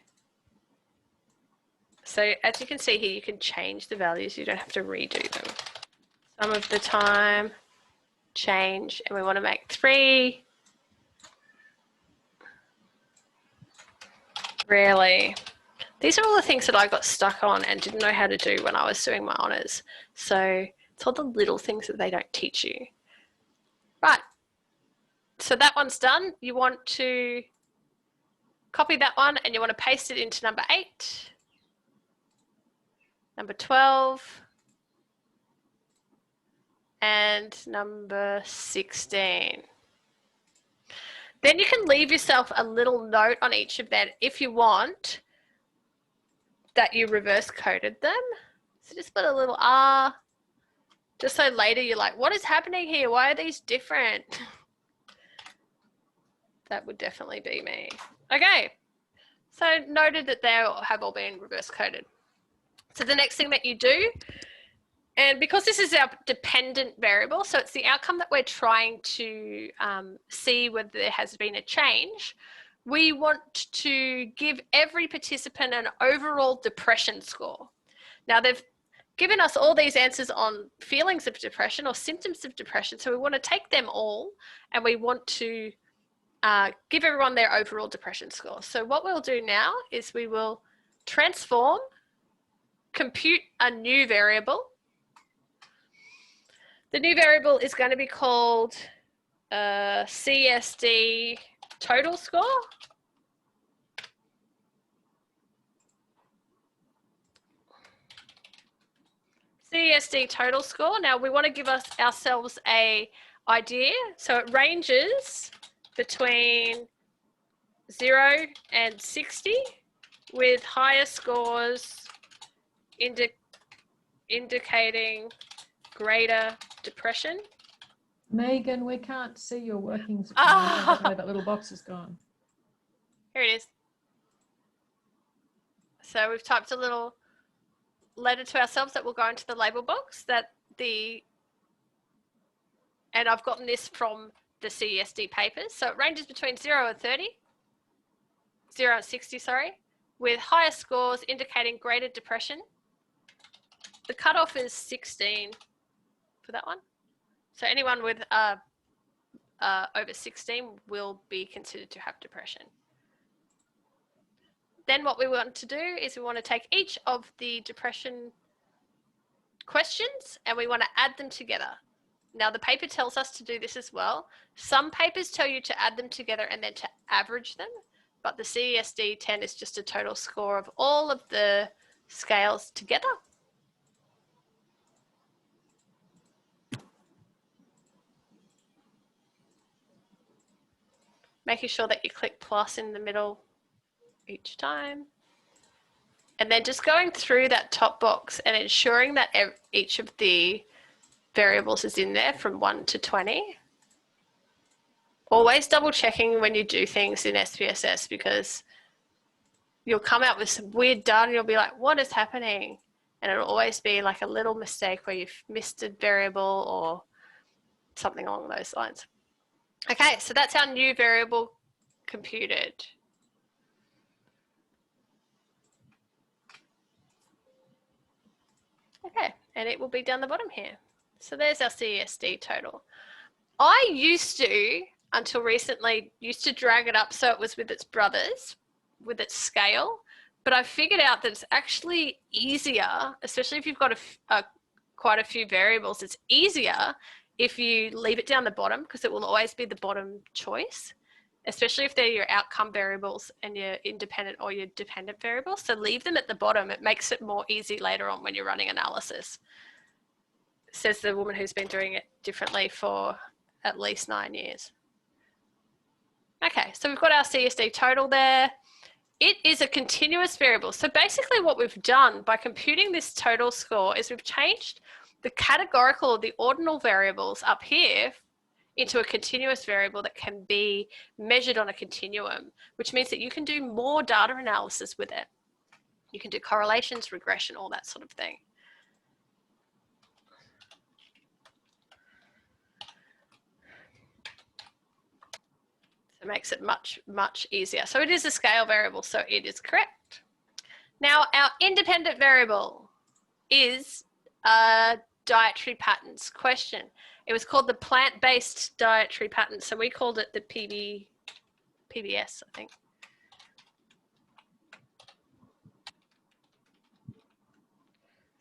So as you can see here, you can change the values. You don't have to redo them. Some of the time. change, and we want to make 3 rarely. These are all the things that I got stuck on and didn't know how to do when I was doing my honours. So it's all the little things that they don't teach you. Right, so that one's done. You want to copy that one and you want to paste it into number 8, number 12, and number 16. Then you can leave yourself a little note on each of them if you want that you reverse coded them. So just put a little R, just so later you're like, what is happening here? Why are these different? That would definitely be me. Okay, so noted that they have all been reverse coded. So the next thing that you do, and because this is our dependent variable, so it's the outcome that we're trying to see whether there has been a change, we want to give every participant an overall depression score. Now they've given us all these answers on feelings of depression or symptoms of depression, so we want to take them all and we want to give everyone their overall depression score. So what we'll do now is we will transform, compute a new variable. The new variable is going to be called CSD total score. CSD total score. Now we want to give ourselves a idea. So it ranges between 0 and 60 with higher scores indicating greater depression. Megan, we can't see your workings. I don't know where that little box has gone. Here it is. So we've typed a little letter to ourselves that will go into the label box and I've gotten this from the CSD papers. So it ranges between 0 and 30, 0 and 60, sorry, with higher scores indicating greater depression. The cutoff is 16 for that one. So anyone with over 16 will be considered to have depression. Then what we want to do is we want to take each of the depression questions and we want to add them together. Now the paper tells us to do this as well. Some papers tell you to add them together and then to average them, but the CSD 10 is just a total score of all of the scales together. Making sure that you click plus in the middle each time. And then just going through that top box and ensuring that each of the variables is in there from 1 to 20. Always double checking when you do things in SPSS because you'll come out with some weird data and you'll be like, what is happening? And it'll always be like a little mistake where you've missed a variable or something along those lines. Okay, so that's our new variable computed. Okay, and it will be down the bottom here. So there's our CSD total. I used to, until recently, drag it up so it was with its brothers, with its scale, but I figured out that it's actually easier, especially if you've got quite a few variables, it's easier if you leave it down the bottom because it will always be the bottom choice, especially if they're your outcome variables and your independent or your dependent variables. So leave them at the bottom. It makes it more easy later on when you're running analysis, says the woman who's been doing it differently for at least 9 years. Okay, so we've got our CSD total there. It is a continuous variable. So basically what we've done by computing this total score is we've changed the categorical or the ordinal variables up here into a continuous variable that can be measured on a continuum, which means that you can do more data analysis with it. You can do correlations, regression, all that sort of thing. It makes it much, much easier. So it is a scale variable, so it is correct. Now our independent variable is a dietary patterns question. It was called the plant-based dietary pattern. So we called it the PBS, I think.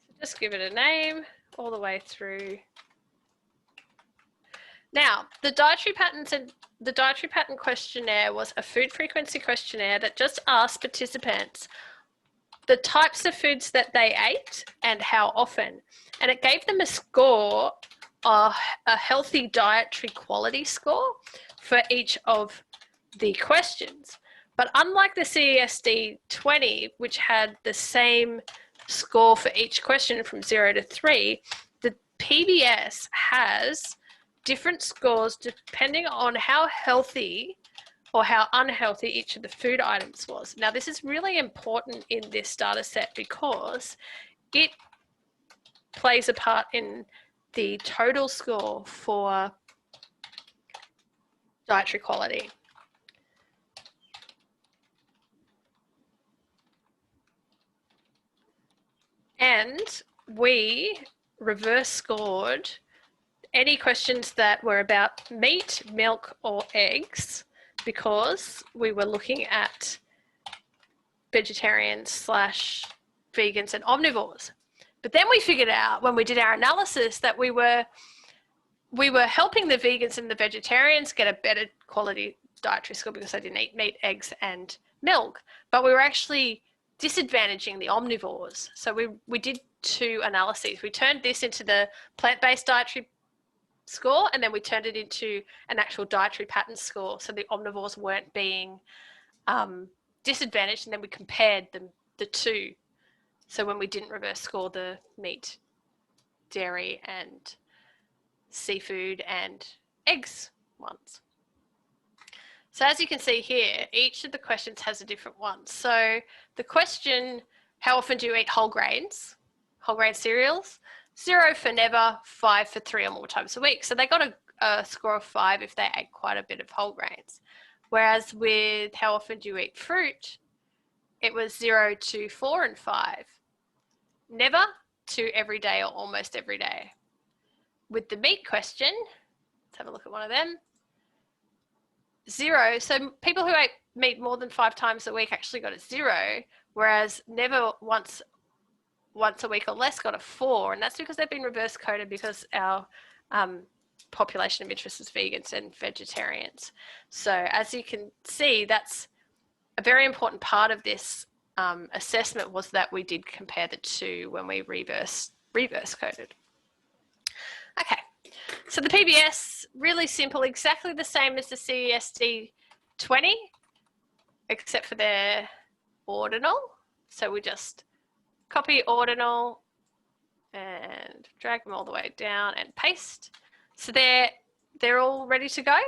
So just give it a name all the way through. Now, the dietary pattern questionnaire was a food frequency questionnaire that just asked participants the types of foods that they ate and how often. And it gave them a score, a healthy dietary quality score for each of the questions. But unlike the CESD 20, which had the same score for each question from 0 to 3, the PBS has different scores depending on how healthy or how unhealthy each of the food items was. Now, this is really important in this data set because it plays a part in the total score for dietary quality. And we reverse scored any questions that were about meat, milk, or eggs because we were looking at vegetarians / vegans and omnivores. But then we figured out when we did our analysis that we were helping the vegans and the vegetarians get a better quality dietary score because they didn't eat meat, eggs, and milk. But we were actually disadvantaging the omnivores. So we did 2 analyses. We turned this into the plant-based dietary score, and then we turned it into an actual dietary pattern score. So the omnivores weren't being disadvantaged, and then we compared the 2. So when we didn't reverse score the meat, dairy, and seafood and eggs ones. So as you can see here, each of the questions has a different one. So the question, how often do you eat whole grain cereals? 0 for never, 5 for 3 or more times a week. So they got a score of 5 if they ate quite a bit of whole grains. Whereas with how often do you eat fruit, it was 0 to 4 and 5. Never to every day or almost every day. With the meat question, let's have a look at one of them. 0, so people who ate meat more than 5 times a week actually got a 0, whereas never once a week or less got a 4, and that's because they've been reverse coded because our population of interest is vegans and vegetarians. So as you can see, that's a very important part of this assessment was that we did compare the 2 when we reverse coded. Okay, so the PBS, really simple, exactly the same as the CESD 20, except for their ordinal. So we just copy ordinal and drag them all the way down and paste. So they're all ready to go.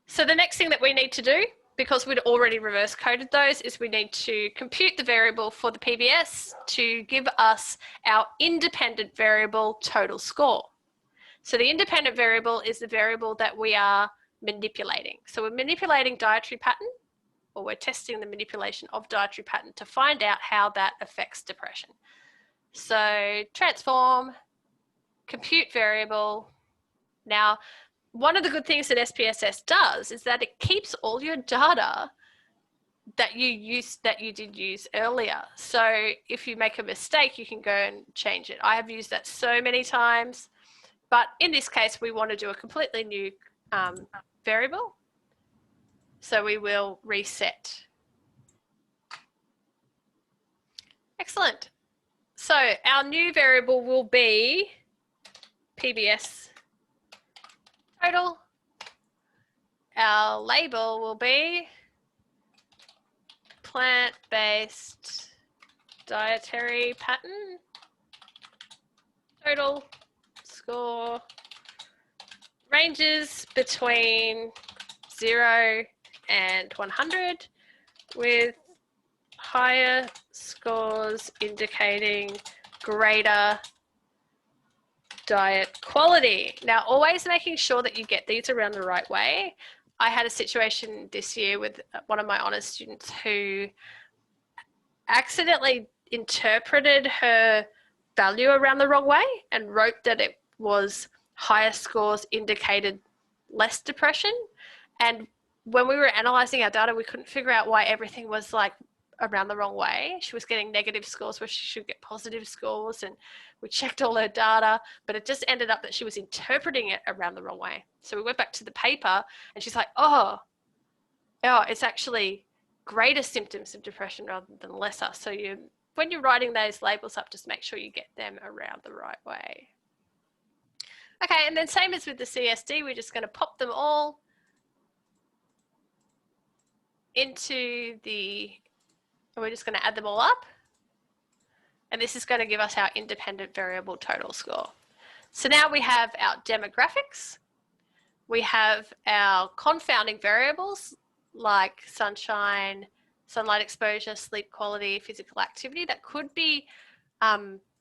So the next thing that we need to do, because we'd already reverse coded those, is we need to compute the variable for the PBS to give us our independent variable total score. So the independent variable is the variable that we are manipulating. So we're manipulating dietary pattern, or we're testing the manipulation of dietary pattern to find out how that affects depression. So transform, compute variable. Now, one of the good things that SPSS does is that it keeps all your data that you did use earlier. So if you make a mistake, you can go and change it. I have used that so many times, but in this case, we want to do a completely new variable. So we will reset. Excellent. So our new variable will be PBS total. Our label will be plant-based dietary pattern total score ranges between 0 and 100 with higher scores indicating greater diet quality. Now, always making sure that you get these around the right way. I had a situation this year with one of my honours students who accidentally interpreted her value around the wrong way and wrote that it was higher scores indicated less depression. And when we were analysing our data, we couldn't figure out why everything was like around the wrong way. She was getting negative scores where she should get positive scores, and we checked all her data, but it just ended up that she was interpreting it around the wrong way. So we went back to the paper and she's like, oh, it's actually greater symptoms of depression rather than lesser. So when you're writing those labels up, just make sure you get them around the right way. Okay, and then same as with the CSD, we're just going to pop them all into we're just going to add them all up. And this is going to give us our independent variable total score. So now we have our demographics. We have our confounding variables like sunshine, sunlight exposure, sleep quality, physical activity that could be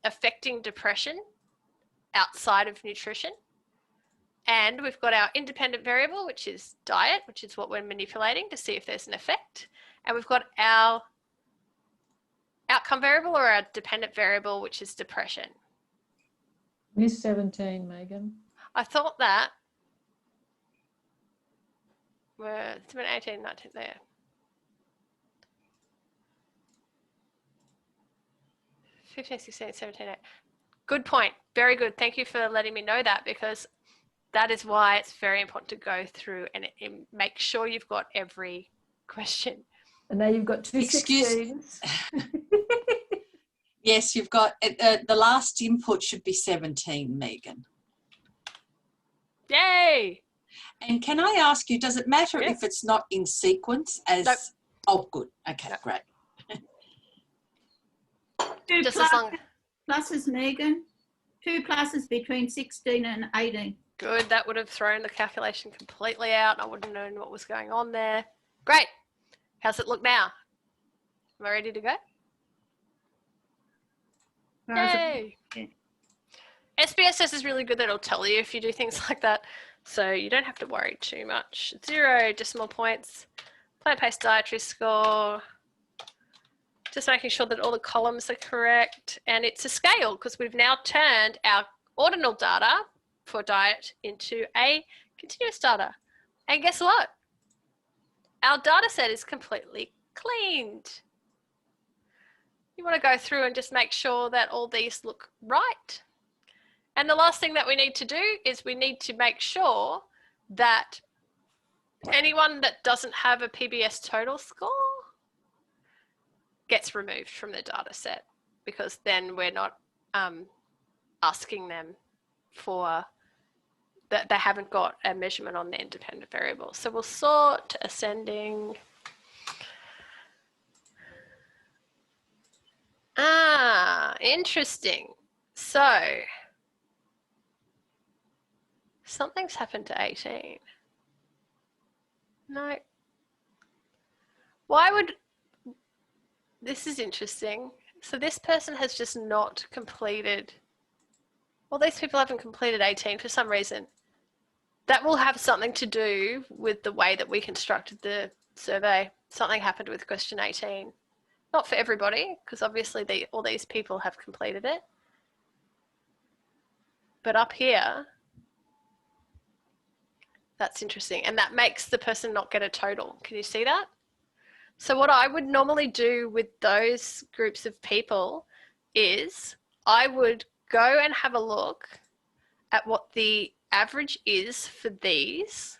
affecting depression outside of nutrition. And we've got our independent variable, which is diet, which is what we're manipulating to see if there's an effect. And we've got our outcome variable or our dependent variable, which is depression. Miss 17, Megan. I thought that it's been 18, 19 there. $15, $16, $17. Good point. Very good. Thank you for letting me know that, because that is why it's very important to go through and make sure you've got every question. And now you've got two Excuse- 16s. Yes, you've got the last input should be 17, Megan. Yay! And can I ask you, does it matter Yeah. if it's not in sequence as? Nope. Oh, good. Okay, Nope. great. Two Just as long. pluses, Megan. 2 pluses between 16 and 18. Good. That would have thrown the calculation completely out. I wouldn't have known what was going on there. Great. How's it look now? Am I ready to go? Yay! Yeah. SPSS is really good. That'll tell you if you do things like that. So you don't have to worry too much. 0 decimal points. Plant-based dietary score. Just making sure that all the columns are correct. And it's a scale because we've now turned our ordinal data for diet into a continuous data. And guess what? Our data set is completely cleaned. You want to go through and just make sure that all these look right. And the last thing that we need to do is we need to make sure that anyone that doesn't have a PBS total score gets removed from the data set, because then we're not asking them for that. They haven't got a measurement on the independent variable. So we'll sort ascending. Interesting. So something's happened to 18. No. Why would, this is interesting. So this person has just not completed, well, these people haven't completed 18 for some reason. That will have something to do with the way that we constructed the survey. Something happened with question 18. Not for everybody, because obviously all these people have completed it. But up here, that's interesting. And that makes the person not get a total. Can you see that? So what I would normally do with those groups of people is I would go and have a look at what the average is for these,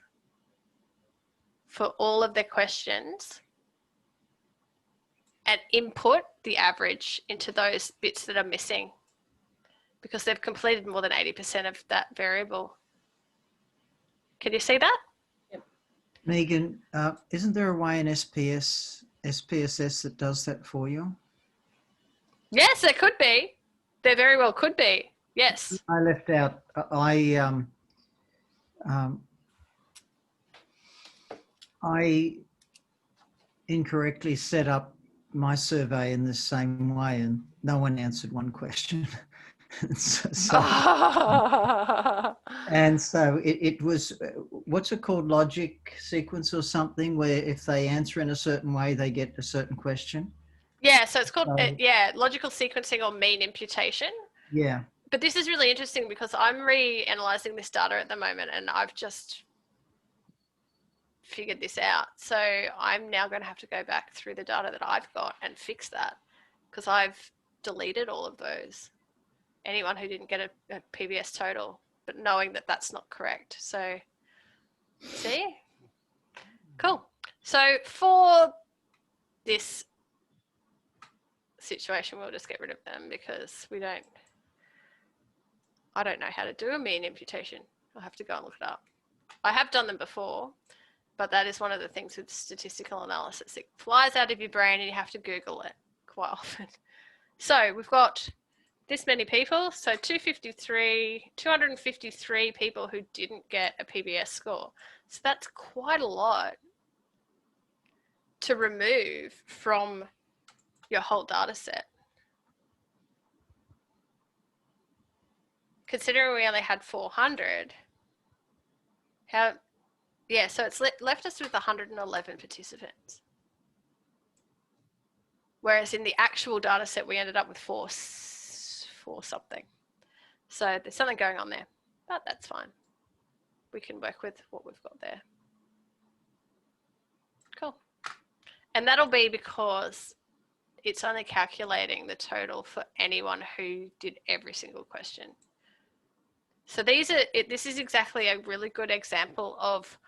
for all of their questions, and input the average into those bits that are missing, because they've completed more than 80% of that variable. Can you see that? Megan, isn't there a way in SPSS that does that for you? Yes, there could be. There very well could be. Yes. I left out, I incorrectly set up my survey in the same way, and no one answered one question. And so it was, what's it called, logic sequence or something, where if they answer in a certain way, they get a certain question? Yeah, so it's called, logical sequencing or mean imputation. Yeah. But this is really interesting because I'm reanalyzing this data at the moment and I've just figured this out. So I'm now going to have to go back through the data that I've got and fix that because I've deleted all of those. Anyone who didn't get a PBS total, but knowing that that's not correct. So see? Cool. So for this situation, we'll just get rid of them because I don't know how to do a mean imputation. I'll have to go and look it up. I have done them before, but that is one of the things with statistical analysis. It flies out of your brain and you have to Google it quite often. So we've got this many people, so 253 people who didn't get a PBS score. So that's quite a lot to remove from your whole data set. Considering we only had 400, so it's left us with 111 participants. Whereas in the actual data set, we ended up with four something. So there's something going on there, but that's fine. We can work with what we've got there. Cool. And that'll be because it's only calculating the total for anyone who did every single question. So this is exactly a really good example of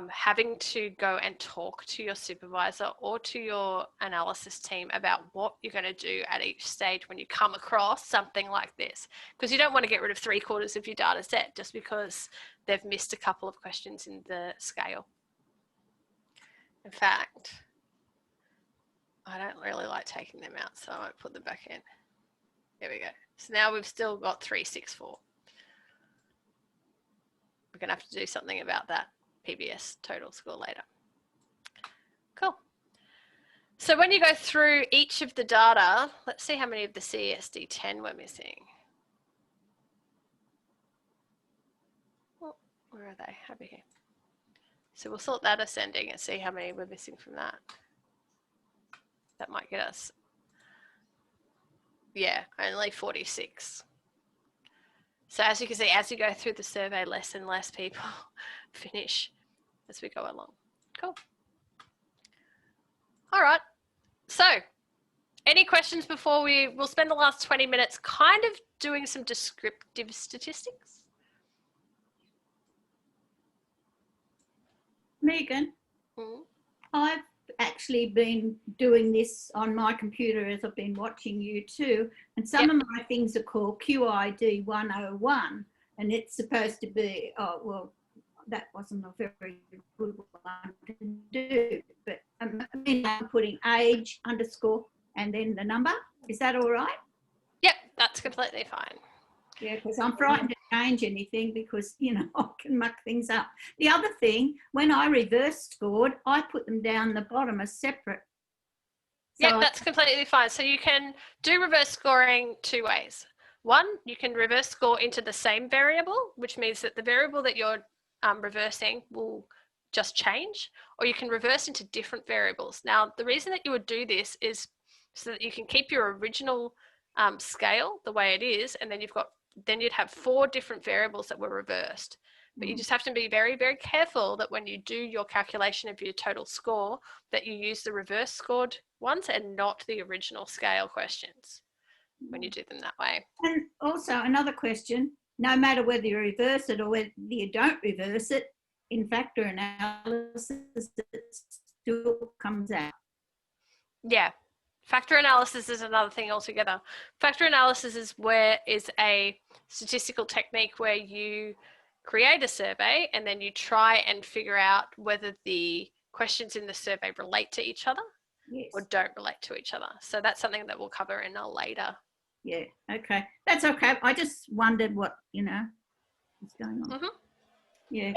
having to go and talk to your supervisor or to your analysis team about what you're going to do at each stage when you come across something like this. Because you don't want to get rid of 3/4 of your data set just because they've missed a couple of questions in the scale. In fact, I don't really like taking them out, so I won't put them back in. There we go. So now we've still got 364. We're going to have to do something about that PBS total score later. Cool. So when you go through each of the data, let's see how many of the CESD10 we're missing. Oh, where are they? Over here. So we'll sort that ascending and see how many we're missing from that. That might get us, yeah, only 46. So as you can see, as you go through the survey, less and less people finish as we go along. Cool. All right. So any questions before we'll spend the last 20 minutes kind of doing some descriptive statistics? Megan, I've actually been doing this on my computer as I've been watching you too, and some of my things are called QID 101, and it's supposed to be, oh well, that wasn't a very good one to do, but I'm putting age underscore and then the number. Is that all right? Yep, that's completely fine. Yeah, because I'm frightened to change anything because, you know, I can muck things up. The other thing, when I reverse scored, I put them down the bottom as separate. So yeah, that's completely fine. So you can do reverse scoring two ways. One, you can reverse score into the same variable, which means that the variable that you're reversing will just change, or you can reverse into different variables. Now, the reason that you would do this is so that you can keep your original scale the way it is, and then you'd have 4 different variables that were reversed. But you just have to be very, very careful that when you do your calculation of your total score, that you use the reverse scored ones and not the original scale questions when you do them that way. And also another question, no matter whether you reverse it or whether you don't reverse it, in factor analysis, it still comes out. Yeah. Factor analysis is another thing altogether. Factor analysis is a statistical technique where you create a survey and then you try and figure out whether the questions in the survey relate to each other or don't relate to each other. So that's something that we'll cover in a later. Yeah, okay. That's okay. I just wondered what, you know, is going on. Yeah.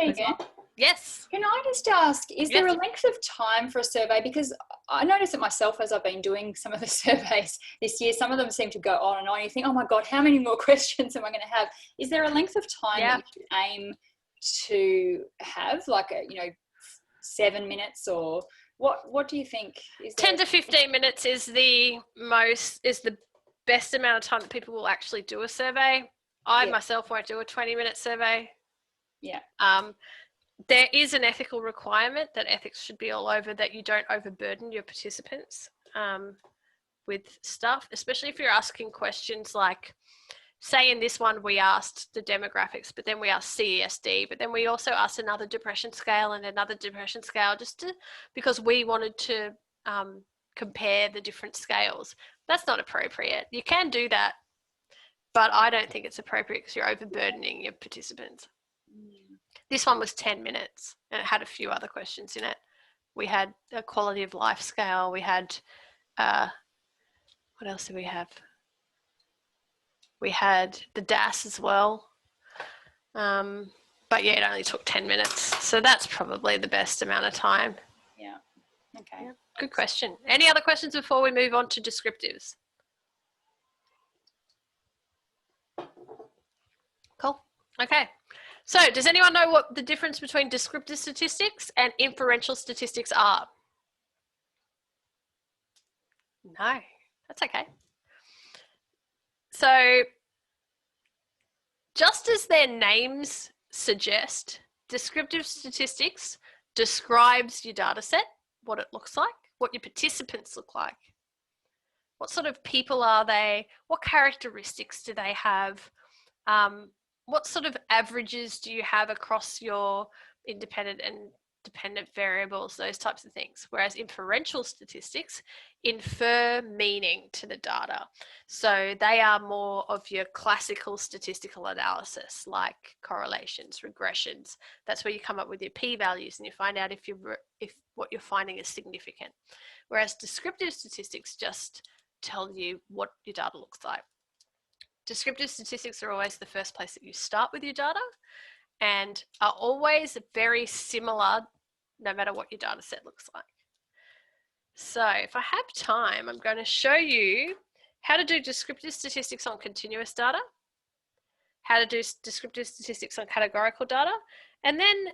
Yes. Can I just ask, is there a length of time for a survey? Because I noticed it myself as I've been doing some of the surveys this year. Some of them seem to go on and on. You think, oh my God, how many more questions am I going to have? Is there a length of time that you aim to have, like, 7 minutes, or what do you think? Is 10 to 15 minutes is the best amount of time that people will actually do a survey. I Yeah. myself won't do a 20-minute survey. Yeah. There is an ethical requirement that ethics should be all over, that you don't overburden your participants with stuff, especially if you're asking questions like, say in this one we asked the demographics, but then we asked CESD, but then we also asked another depression scale and another depression scale, because we wanted to compare the different scales. That's not appropriate. You can do that, but I don't think it's appropriate because you're overburdening your participants. This one was 10 minutes and it had a few other questions in it. We had a quality of life scale. We had, what else did we have? We had the DAS as well. But yeah, it only took 10 minutes. So that's probably the best amount of time. Yeah. Okay. Yeah, good question. Any other questions before we move on to descriptives? Cool. Okay. So does anyone know what the difference between descriptive statistics and inferential statistics are? No, that's okay. So just as their names suggest, descriptive statistics describes your data set, what it looks like, what your participants look like. What sort of people are they? What characteristics do they have? What sort of averages do you have across your independent and dependent variables, those types of things. Whereas inferential statistics infer meaning to the data. So they are more of your classical statistical analysis, like correlations, regressions. That's where you come up with your p-values and you find out if what you're finding is significant. Whereas descriptive statistics just tell you what your data looks like. Descriptive statistics are always the first place that you start with your data and are always very similar no matter what your data set looks like. So if I have time, I'm going to show you how to do descriptive statistics on continuous data, how to do descriptive statistics on categorical data, and then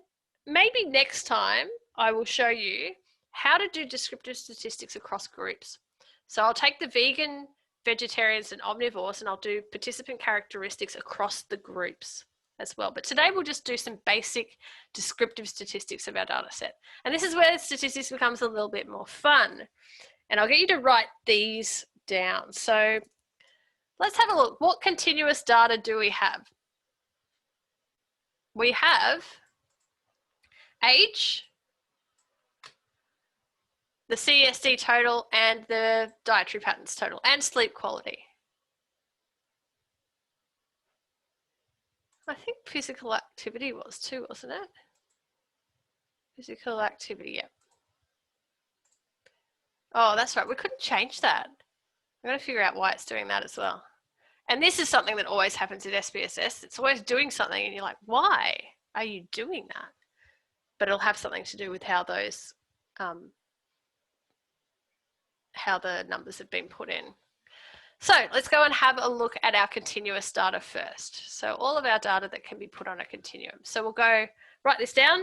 maybe next time I will show you how to do descriptive statistics across groups. So I'll take the vegan, vegetarians and omnivores and I'll do participant characteristics across the groups as well. But today we'll just do some basic descriptive statistics of our data set. And this is where statistics becomes a little bit more fun. And I'll get you to write these down. So let's have a look. What continuous data do we have? We have age, the CESD total and the dietary patterns total and sleep quality. I think physical activity was too, wasn't it? Physical activity, yeah. Oh, that's right. We couldn't change that. I'm going to figure out why it's doing that as well. And this is something that always happens at SPSS. It's always doing something and you're like, why are you doing that? But it'll have something to do with how those how the numbers have been put in. So let's go and have a look at our continuous data first. So all of our data that can be put on a continuum. So we'll go write this down,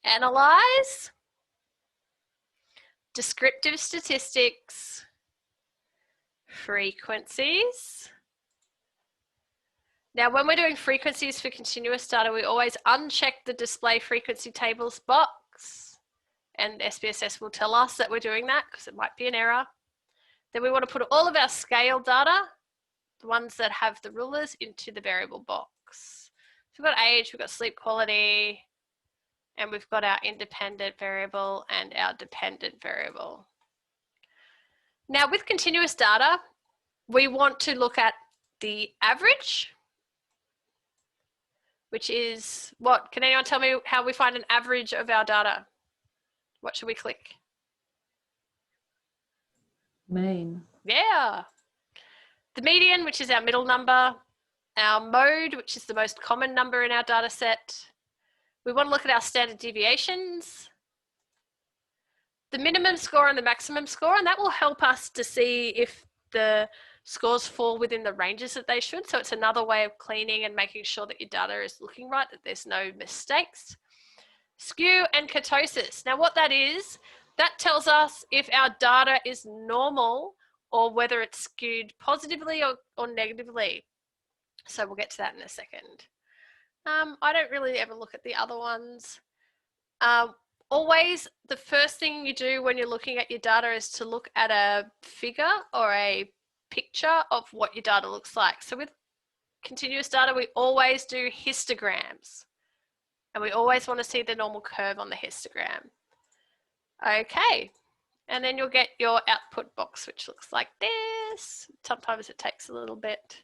analyze, descriptive statistics, frequencies. Now when we're doing frequencies for continuous data, we always uncheck the display frequency tables box. And SPSS will tell us that we're doing that because it might be an error. Then we want to put all of our scale data, the ones that have the rulers, into the variable box. So we've got age, we've got sleep quality, and we've got our independent variable and our dependent variable. Now with continuous data, we want to look at the average, which is what? Can anyone tell me how we find an average of our data? What should we click? Mean. Yeah. The median, which is our middle number, our mode, which is the most common number in our data set. We want to look at our standard deviations, the minimum score and the maximum score, and that will help us to see if the scores fall within the ranges that they should. So it's another way of cleaning and making sure that your data is looking right, that there's no mistakes. Skew and ketosis. Now what that is, that tells us if our data is normal or whether it's skewed positively or negatively. So we'll get to that in a second. I don't really ever look at the other ones. Always the first thing you do when you're looking at your data is to look at a figure or a picture of what your data looks like. So with continuous data, we always do histograms, and we always want to see the normal curve on the histogram. Okay, and then you'll get your output box, which looks like this. Sometimes it takes a little bit.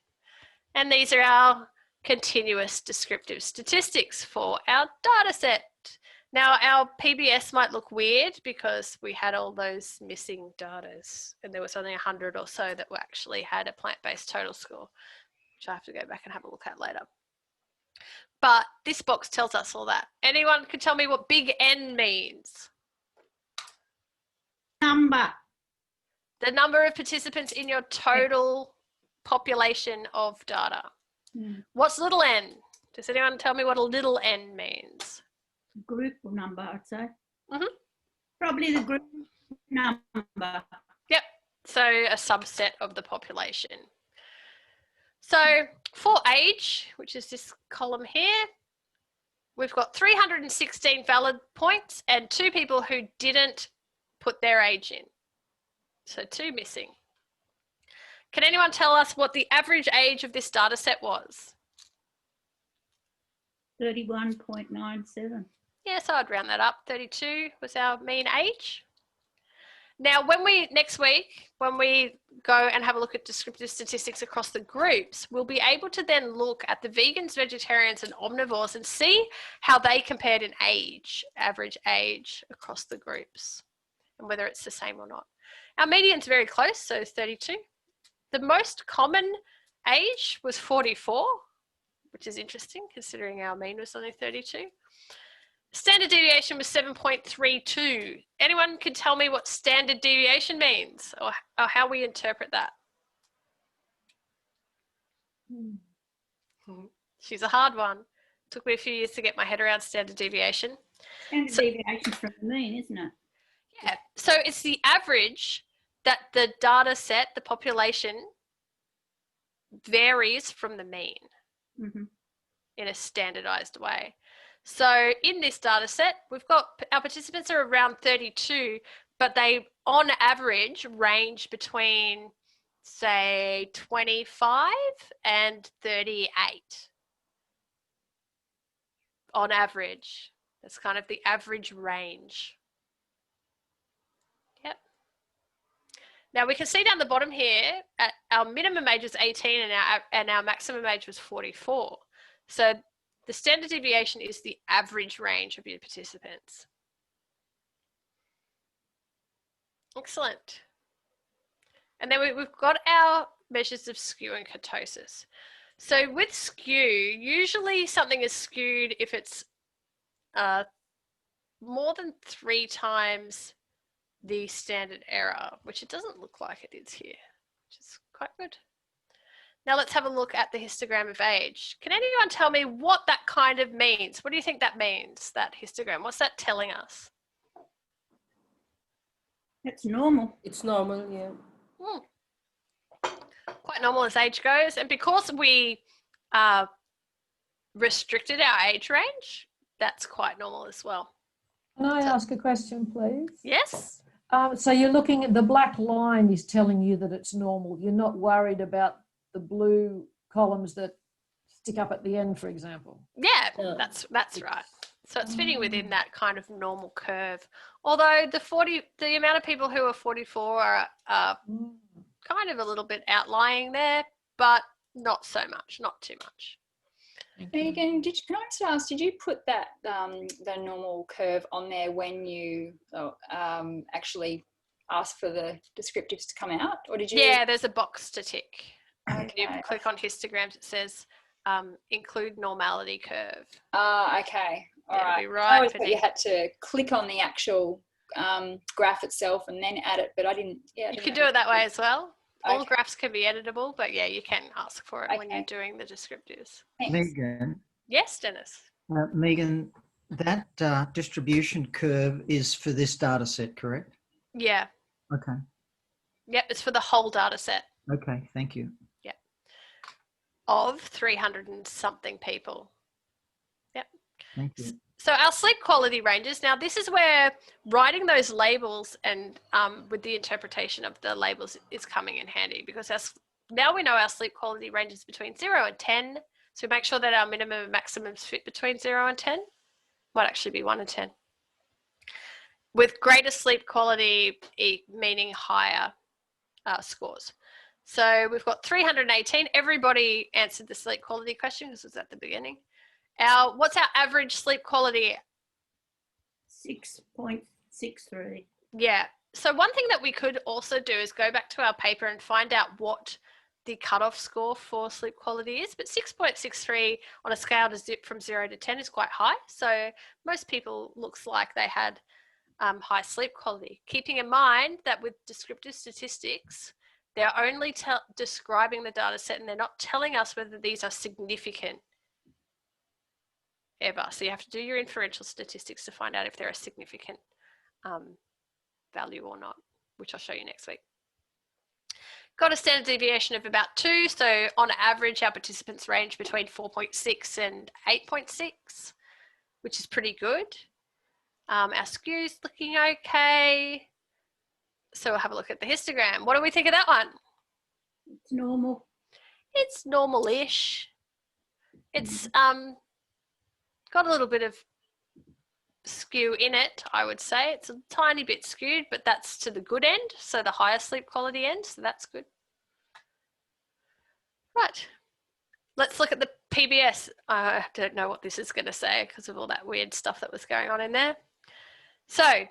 And these are our continuous descriptive statistics for our data set. Now our PBS might look weird because we had all those missing datas, and there was only 100 or so that were actually had a plant-based total score, which I have to go back and have a look at later. But this box tells us all that. Anyone can tell me what big N means? Number. The number of participants in your total population of data. What's little n? Does anyone tell me what a little n means? Group number, I'd say. Mm-hmm. Probably the group number. Yep, so a subset of the population. So for age, which is this column here, we've got 316 valid points and 2 people who didn't put their age in. So 2 missing. Can anyone tell us what the average age of this data set was? 31.97. Yes, I'd round that up. 32 was our mean age. Now, next week, when we go and have a look at descriptive statistics across the groups, we'll be able to then look at the vegans, vegetarians, and omnivores and see how they compared in age, average age across the groups, and whether it's the same or not. Our median's very close, so 32. The most common age was 44, which is interesting considering our mean was only 32. Standard deviation was 7.32. Anyone can tell me what standard deviation means or how we interpret that? She's a hard one. Took me a few years to get my head around standard deviation. Standard deviation from the mean, isn't it? Yeah, so it's the average that the data set, the population, varies from the mean in a standardized way. So in this data set, we've got our participants are around 32, but they on average range between, say, 25 and 38 on average. That's kind of the average range. Yep. Now we can see down the bottom here, our minimum age was 18 and our maximum age was 44. So the standard deviation is the average range of your participants. Excellent. And then we've got our measures of skew and ketosis. So with skew, usually something is skewed if it's more than 3 times the standard error, which it doesn't look like it is here, which is quite good. Now let's have a look at the histogram of age. Can anyone tell me what that kind of means? What do you think that means, that histogram? What's that telling us? It's normal. It's normal, yeah. Quite normal as age goes. And because we restricted our age range, that's quite normal as well. Can I ask a question, please? Yes. So you're looking at the black line is telling you that it's normal. You're not worried about the blue columns that stick up at the end, for example. Yeah, that's right. So it's fitting within that kind of normal curve. Although the amount of people who are 44 are kind of a little bit outlying there, but not so much, not too much. Megan, can I just ask, did you put that the normal curve on there when you actually asked for the descriptives to come out, or did you? Yeah, there's a box to tick. Okay. You click on histograms, it says include normality curve. Okay. All right. Right, I always thought you had to click on the actual graph itself and then add it, but I didn't. Yeah, you can do it that way as well. Okay. All graphs can be editable, but yeah, you can ask for it when you're doing the descriptives. Thanks. Megan, Yes, Dennis. Megan, that distribution curve is for this data set, correct? Yeah. Okay. Yep, it's for the whole data set Okay, thank you. of 300 and something people. Yep. Thank you. So our sleep quality ranges, now this is where writing those labels and with the interpretation of the labels is coming in handy, because now we know our sleep quality ranges between 0 and 10. So we make sure that our minimum and maximums fit between 0 and 10. Might actually be 1 and 10. With greater sleep quality meaning higher scores. So we've got 318. Everybody answered the sleep quality question. This was at the beginning. What's our average sleep quality? 6.63. Yeah. So one thing that we could also do is go back to our paper and find out what the cutoff score for sleep quality is. But 6.63 on a scale to zip from 0 to 10 is quite high. So most people looks like they had high sleep quality. Keeping in mind that with descriptive statistics, they're only describing the data set and they're not telling us whether these are significant ever. So you have to do your inferential statistics to find out if they're a significant value or not, which I'll show you next week. Got a standard deviation of about 2. So on average, our participants range between 4.6 and 8.6, which is pretty good. Our skew's looking okay. So we'll have a look at the histogram. What do we think of that one? It's normal. It's normal-ish. It's got a little bit of skew in it, I would say. It's a tiny bit skewed, but that's to the good end, so the higher sleep quality end, so that's good. Right, let's look at the PBS. I don't know what this is going to say because of all that weird stuff that was going on in there. So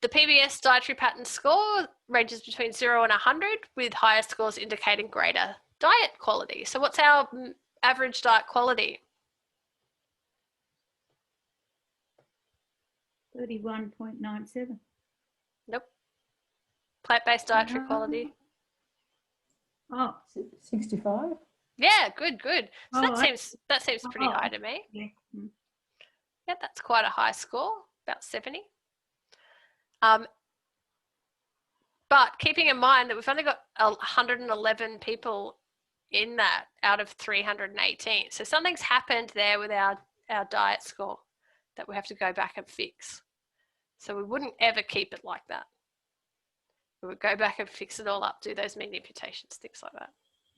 the PBS dietary pattern score ranges between 0 and 100, with higher scores indicating greater diet quality. So what's our average diet quality? 31.97. Nope. Plant-based dietary quality. Oh, 65. Yeah, good. So Oh, that seems pretty high to me. yeah. Mm. Yeah, that's quite a high score, about 70. But keeping in mind that we've only got 111 people in that out of 318. So something's happened there with our diet score that we have to go back and fix. So we wouldn't ever keep it like that. We would go back and fix it all up, do those mean imputations, things like that.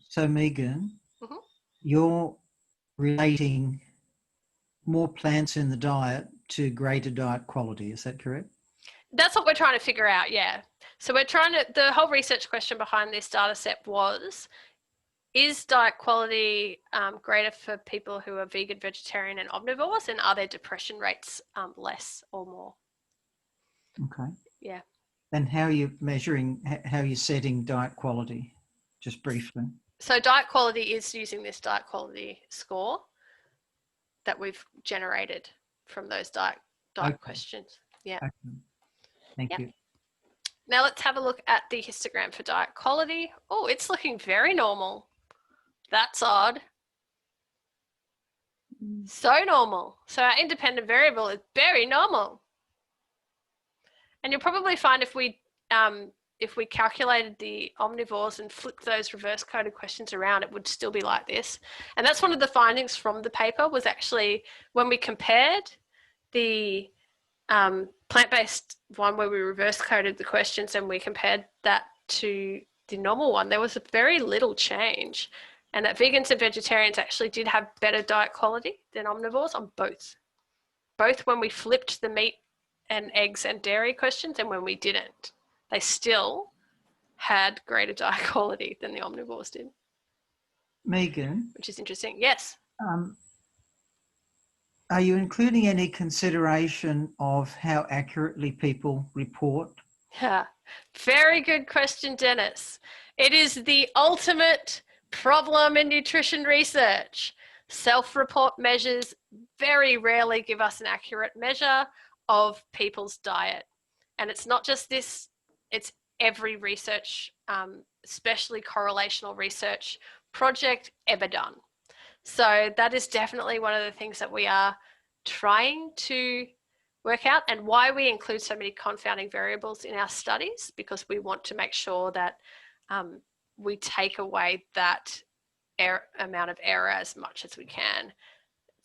So Megan, you're relating more plants in the diet to greater diet quality, is that correct? That's what we're trying to figure out, yeah. So we're trying to, the whole research question behind this data set was, is diet quality greater for people who are vegan, vegetarian and omnivores, and are their depression rates less or more? Okay. Yeah. And how are you measuring, how are you setting diet quality, just briefly? So diet quality is using this diet quality score that we've generated from those diet questions. Yeah. Okay. Thank you. Now let's have a look at the histogram for diet quality. Oh, it's looking very normal. That's odd. So normal. So our independent variable is very normal. And you'll probably find if we calculated the omnivores and flipped those reverse coded questions around, it would still be like this. And that's one of the findings from the paper, was actually when we compared the plant-based one where we reverse coded the questions and we compared that to the normal one, there was very little change. And that vegans and vegetarians actually did have better diet quality than omnivores on both when we flipped the meat and eggs and dairy questions and when we didn't. They still had greater diet quality than the omnivores did. Megan? Which is interesting. Yes. Are you including any consideration of how accurately people report? Yeah. Very good question, Dennis. It is the ultimate problem in nutrition research. Self-report measures very rarely give us an accurate measure of people's diet. And it's not just this, it's every research, especially correlational research project ever done. So that is definitely one of the things that we're work out, and why we include so many confounding variables in our studies, because we want to make sure that we take away that amount of error as much as we can.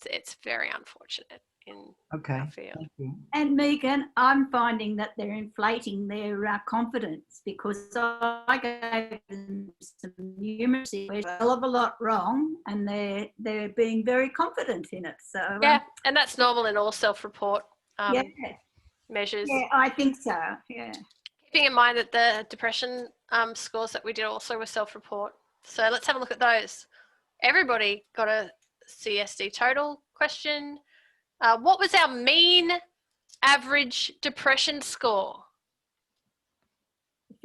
It's very unfortunate in our field. Thank you. And Megan, I'm finding that they're inflating their confidence, because I gave them some numeracy where a hell of a lot wrong, and they're being very confident in it. So yeah, and that's normal in all self-report measures. Yeah, I think so. Yeah. Keeping in mind that the depression scores that we did also were self-report. So let's have a look at those. Everybody got a CSD total question. What was our mean average depression score?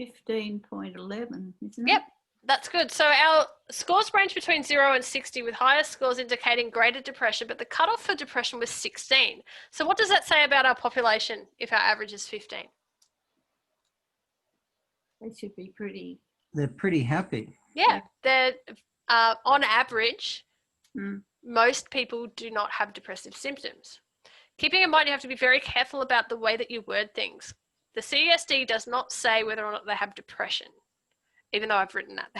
15.11, isn't it? Yep, that's good. So our scores range between 0 and 60, with higher scores indicating greater depression, but the cutoff for depression was 16. So what does that say about our population if our average is 15? They should be pretty. They're pretty happy. Yeah, they're on average, Mm. most people do not have depressive symptoms. Keeping in mind, you have to be very careful about the way that you word things. The CSD does not say whether or not they have depression, even though I've written that.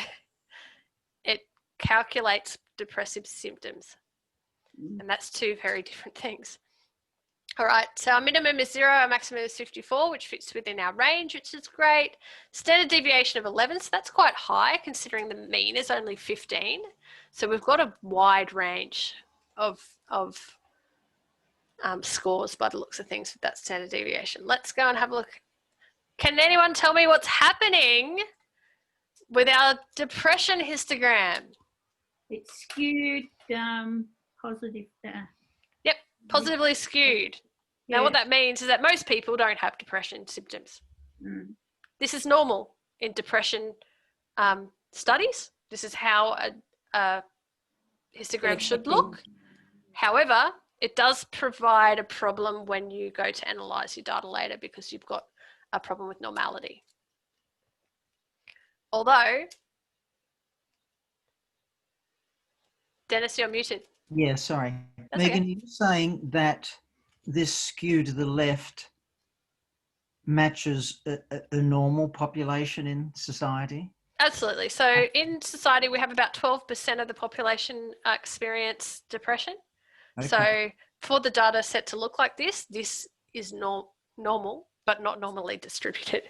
It calculates depressive symptoms, and that's two very different things. All right, so our minimum is 0, our maximum is 54, which fits within our range, which is great. Standard deviation of 11, so that's quite high considering the mean is only 15. So we've got a wide range of scores by the looks of things with that standard deviation. Let's go and have a look. Can anyone tell me what's happening with our depression histogram? It's skewed positive. Yep, positively skewed. Now what that means is that most people don't have depression symptoms. Mm. This is normal in depression studies. This is how a histogram should look. However, it does provide a problem when you go to analyze your data later, because you've got a problem with normality. Although, Dennis, you're muted. Yeah, sorry. That's Megan, okay. you're saying that this skew to the left matches a normal population in society? Absolutely. So in society, we have about 12% of the population experience depression. Okay. So for the data set to look like this is normal, but not normally distributed.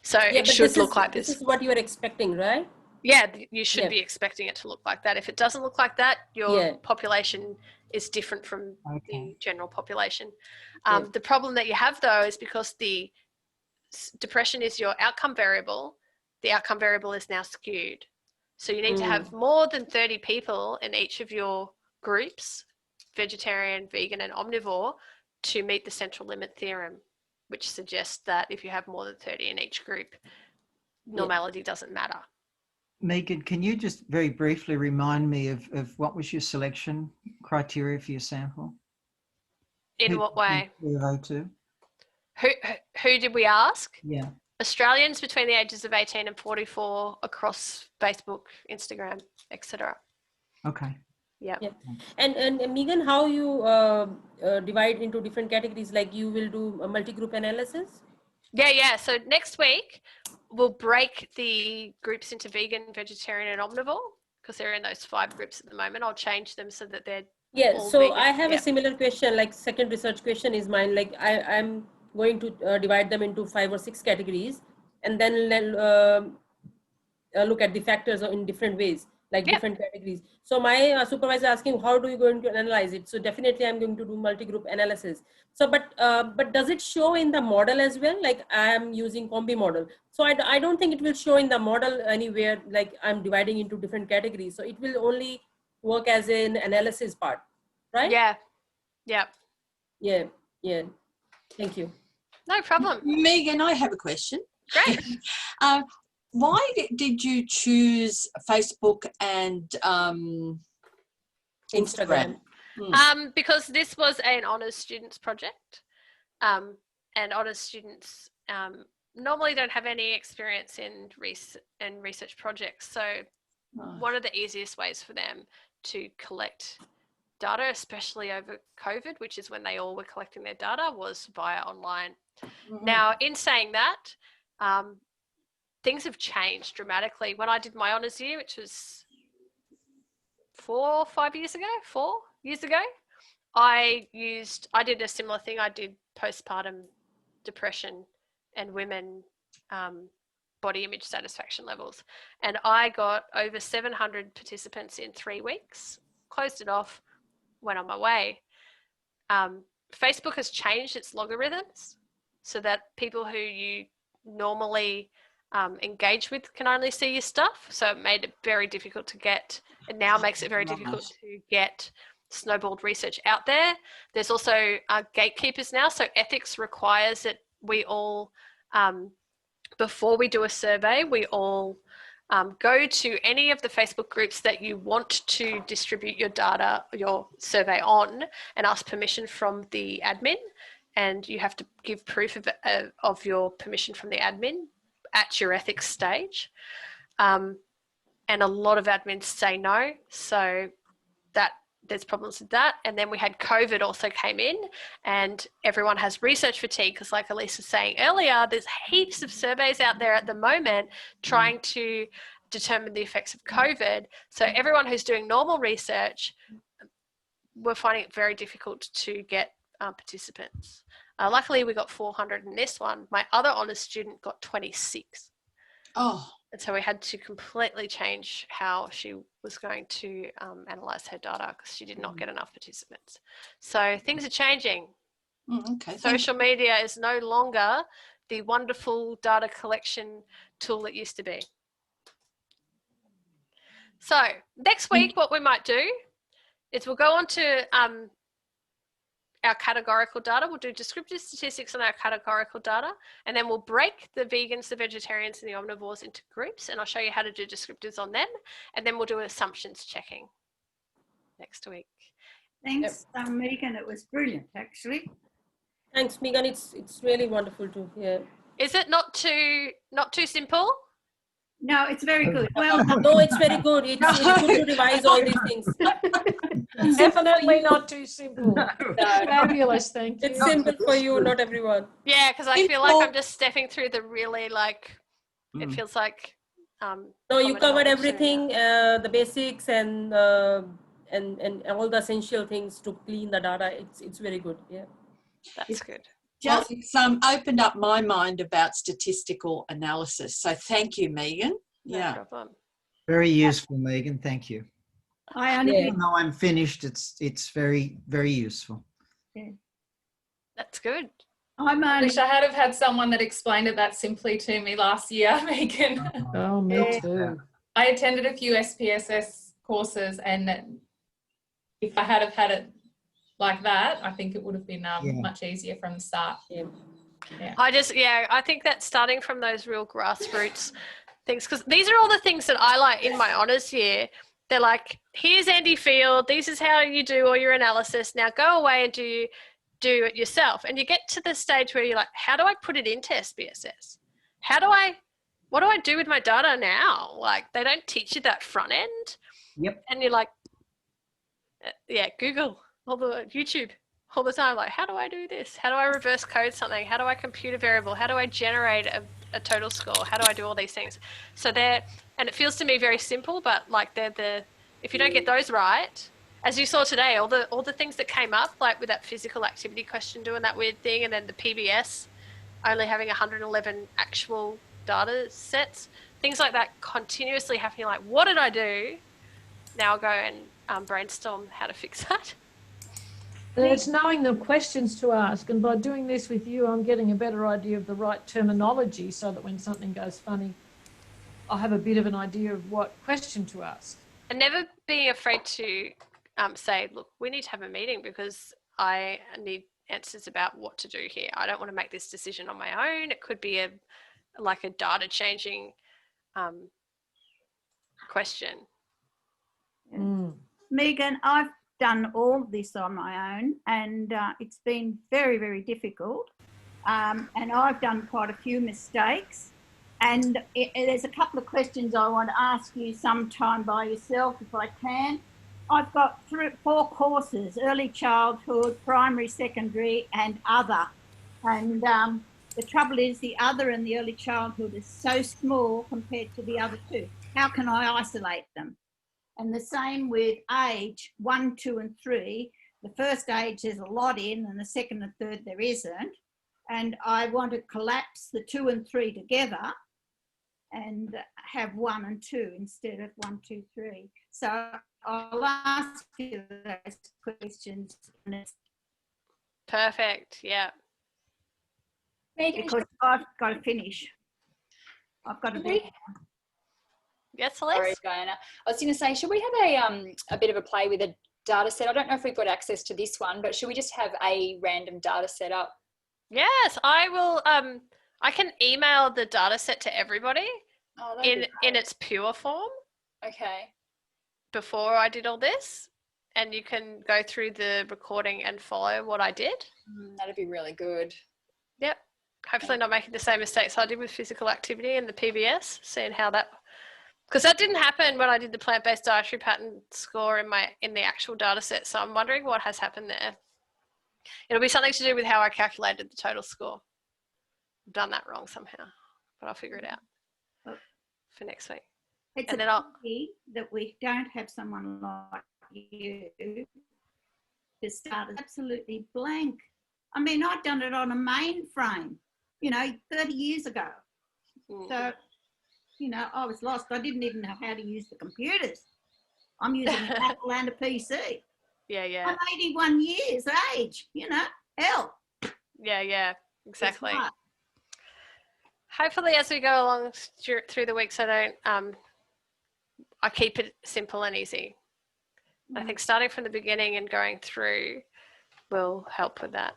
So it should look like this. This is what you are expecting, right? Yeah, you should be expecting it to look like that. If it doesn't look like that, your population is different from the general population. The problem that you have, though, is because the depression is your outcome variable, the outcome variable is now skewed. So you need to have more than 30 people in each of your groups, vegetarian, vegan, and omnivore, to meet the central limit theorem, which suggests that if you have more than 30 in each group, normality doesn't matter. Megan, can you just very briefly remind me of what was your selection criteria for your sample? In what way? To? Who did we ask? Yeah. Australians between the ages of 18 and 44 across Facebook, Instagram, etc. Okay. Yeah. And Megan, how you divide into different categories? Like you will do a multi-group analysis? Yeah. So next week we'll break the groups into vegan, vegetarian, and omnivore, because they're in those 5 groups at the moment. I'll change them so that they're all so vegan. I have a similar question, like second research question is mine. Like I'm going to divide them into 5 or 6 categories, and then look at the factors in different ways, like different categories. So my supervisor asking, how do you going to analyze it? So definitely I'm going to do multi-group analysis. So, but does it show in the model as well? Like I am using combi model. So I don't think it will show in the model anywhere, like I'm dividing into different categories. So it will only work as an analysis part, right? Yeah. Thank you. No problem. Megan, I have a question. Great. Why did you choose Facebook and Instagram? Because this was an honours students project, and honours students normally don't have any experience in research projects. So one of the easiest ways for them to collect data, especially over COVID, which is when they all were collecting their data, was via online. Now, in saying that, things have changed dramatically. When I did my honours year, which was 4 years ago, I did a similar thing. I did postpartum depression and women body image satisfaction levels. And I got over 700 participants in 3 weeks, closed it off, went on my way. Facebook has changed its logarithms so that people who you normally engage with can only see your stuff. So it made it very difficult to get, it now makes it very difficult to get snowballed research out there. There's also gatekeepers now. So ethics requires that we all, before we do a survey, we all go to any of the Facebook groups that you want to distribute your data, your survey on, and ask permission from the admin. And you have to give proof of your permission from the admin at your ethics stage. And a lot of admins say no. So that there's problems with that. And then we had COVID also came in, and everyone has research fatigue because, like Elise was saying earlier, there's heaps of surveys out there at the moment trying to determine the effects of COVID. So everyone who's doing normal research, we're finding it very difficult to get participants. Luckily, we got 400 in this one. My other honours student got 26. Oh. And so we had to completely change how she was going to analyse her data because she did not get enough participants. So things are changing. Okay. Social media is no longer the wonderful data collection tool it used to be. So next week, what we might do is we'll go on to our categorical data. We'll do descriptive statistics on our categorical data, and then we'll break the vegans, the vegetarians, and the omnivores into groups, and I'll show you how to do descriptives on them, and then we'll do assumptions checking next week. Thanks, Megan. It was brilliant, actually. Thanks, Megan. It's really wonderful to hear. Is it not too simple? No, it's very good. Well, no, it's very good. It's good to revise all these things. Definitely not too simple. No. Fabulous, thank you. It's simple for you, not everyone. Yeah, because I feel like I'm just stepping through the really it feels like. No, you covered everything, the basics and all the essential things to clean the data. It's very good. Yeah, that's good. Well, it's opened up my mind about statistical analysis. So thank you, Megan. No problem. Very useful, Megan. Thank you. Even though I'm finished, it's very, very useful. Yeah. That's good. I wish I had had someone that explained it that simply to me last year, Megan. Oh, me too. I attended a few SPSS courses, and if I had it like that, I think it would have been much easier from the start. Yeah. I think that starting from those real grassroots things, because these are all the things that I like in my honours year. They're like, here's Andy Field, this is how you do all your analysis. Now go away and do it yourself. And you get to the stage where you're like, how do I put it into SPSS? What do I do with my data now? Like, they don't teach you that front end. Yep. And you're like, Google, all the YouTube, all the time. Like, how do I do this? How do I reverse code something? How do I compute a variable? How do I generate a total score? How do I do all these things? So and it feels to me very simple, but like if you don't get those right, as you saw today, all the things that came up, like with that physical activity question doing that weird thing, and then the PBS only having 111 actual data sets, things like that continuously happening. Like, what did I do? Now I'll go and brainstorm how to fix that. And it's knowing the questions to ask, and by doing this with you, I'm getting a better idea of the right terminology so that when something goes funny, I'll have a bit of an idea of what question to ask. And never being afraid to say, look, we need to have a meeting because I need answers about what to do here. I don't want to make this decision on my own. It could be a data changing question. Megan, I've done all this on my own, and it's been very, very difficult. And I've done quite a few mistakes. And there's a couple of questions I want to ask you sometime by yourself, if I can. I've got 4 courses: early childhood, primary, secondary, and other. And the trouble is the other and the early childhood is so small compared to the other 2. How can I isolate them? And the same with age 1, 2, and 3. The first age there's a lot in, and the second and third there isn't. And I want to collapse the 2 and 3 together and have 1 and 2 instead of 1, 2, 3. So I'll ask you those questions. Perfect. Yeah. Because I've got to finish. I've got to be. Yes, Sorry, Elise? Diana. I was going to say, should we have a bit of a play with a data set? I don't know if we've got access to this one, but should we just have a random data set up? Yes, I will. I can email the data set to everybody in its pure form. Okay. Before I did all this, and you can go through the recording and follow what I did. That'd be really good. Yep. Hopefully not making the same mistakes I did with physical activity and the PBS, seeing how that, because that didn't happen when I did the plant-based dietary pattern score in the actual data set. So I'm wondering what has happened there. It'll be something to do with how I calculated the total score. I've done that wrong somehow, but I'll figure it out for next week. It's and a then pity that we don't have someone like you to start absolutely blank. I mean, I'd done it on a mainframe, 30 years ago. So, I was lost. I didn't even know how to use the computers. I'm using an Apple and a PC. Yeah. I'm 81 years age, hell. Yeah, exactly. Hopefully as we go along through the weeks, I keep it simple and easy. I think starting from the beginning and going through will help with that.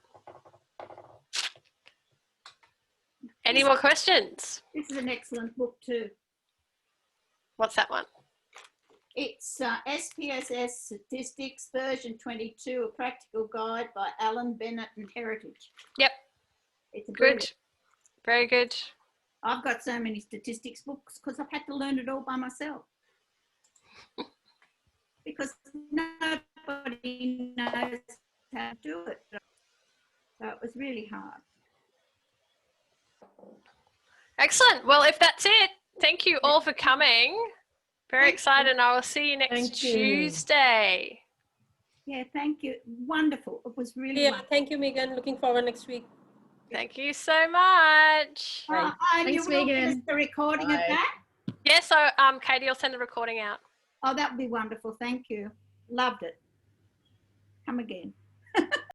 Any more questions? This is an excellent book too. What's that one? It's SPSS Statistics version 22, a practical guide by Alan Bennett and Heritage. Yep. It's good. Very good. I've got so many statistics books because I've had to learn it all by myself. Because nobody knows how to do it. So it was really hard. Excellent. Well, if that's it, thank you all for coming. Very excited, and I will see you next Tuesday. Yeah, thank you. Wonderful. It was really wonderful. Thank you, Megan. Looking forward next week. Thank you so much. And Thanks, you will Megan. give us the recording of that? Yeah, so Katie will send the recording out. Oh, that would be wonderful. Thank you. Loved it. Come again.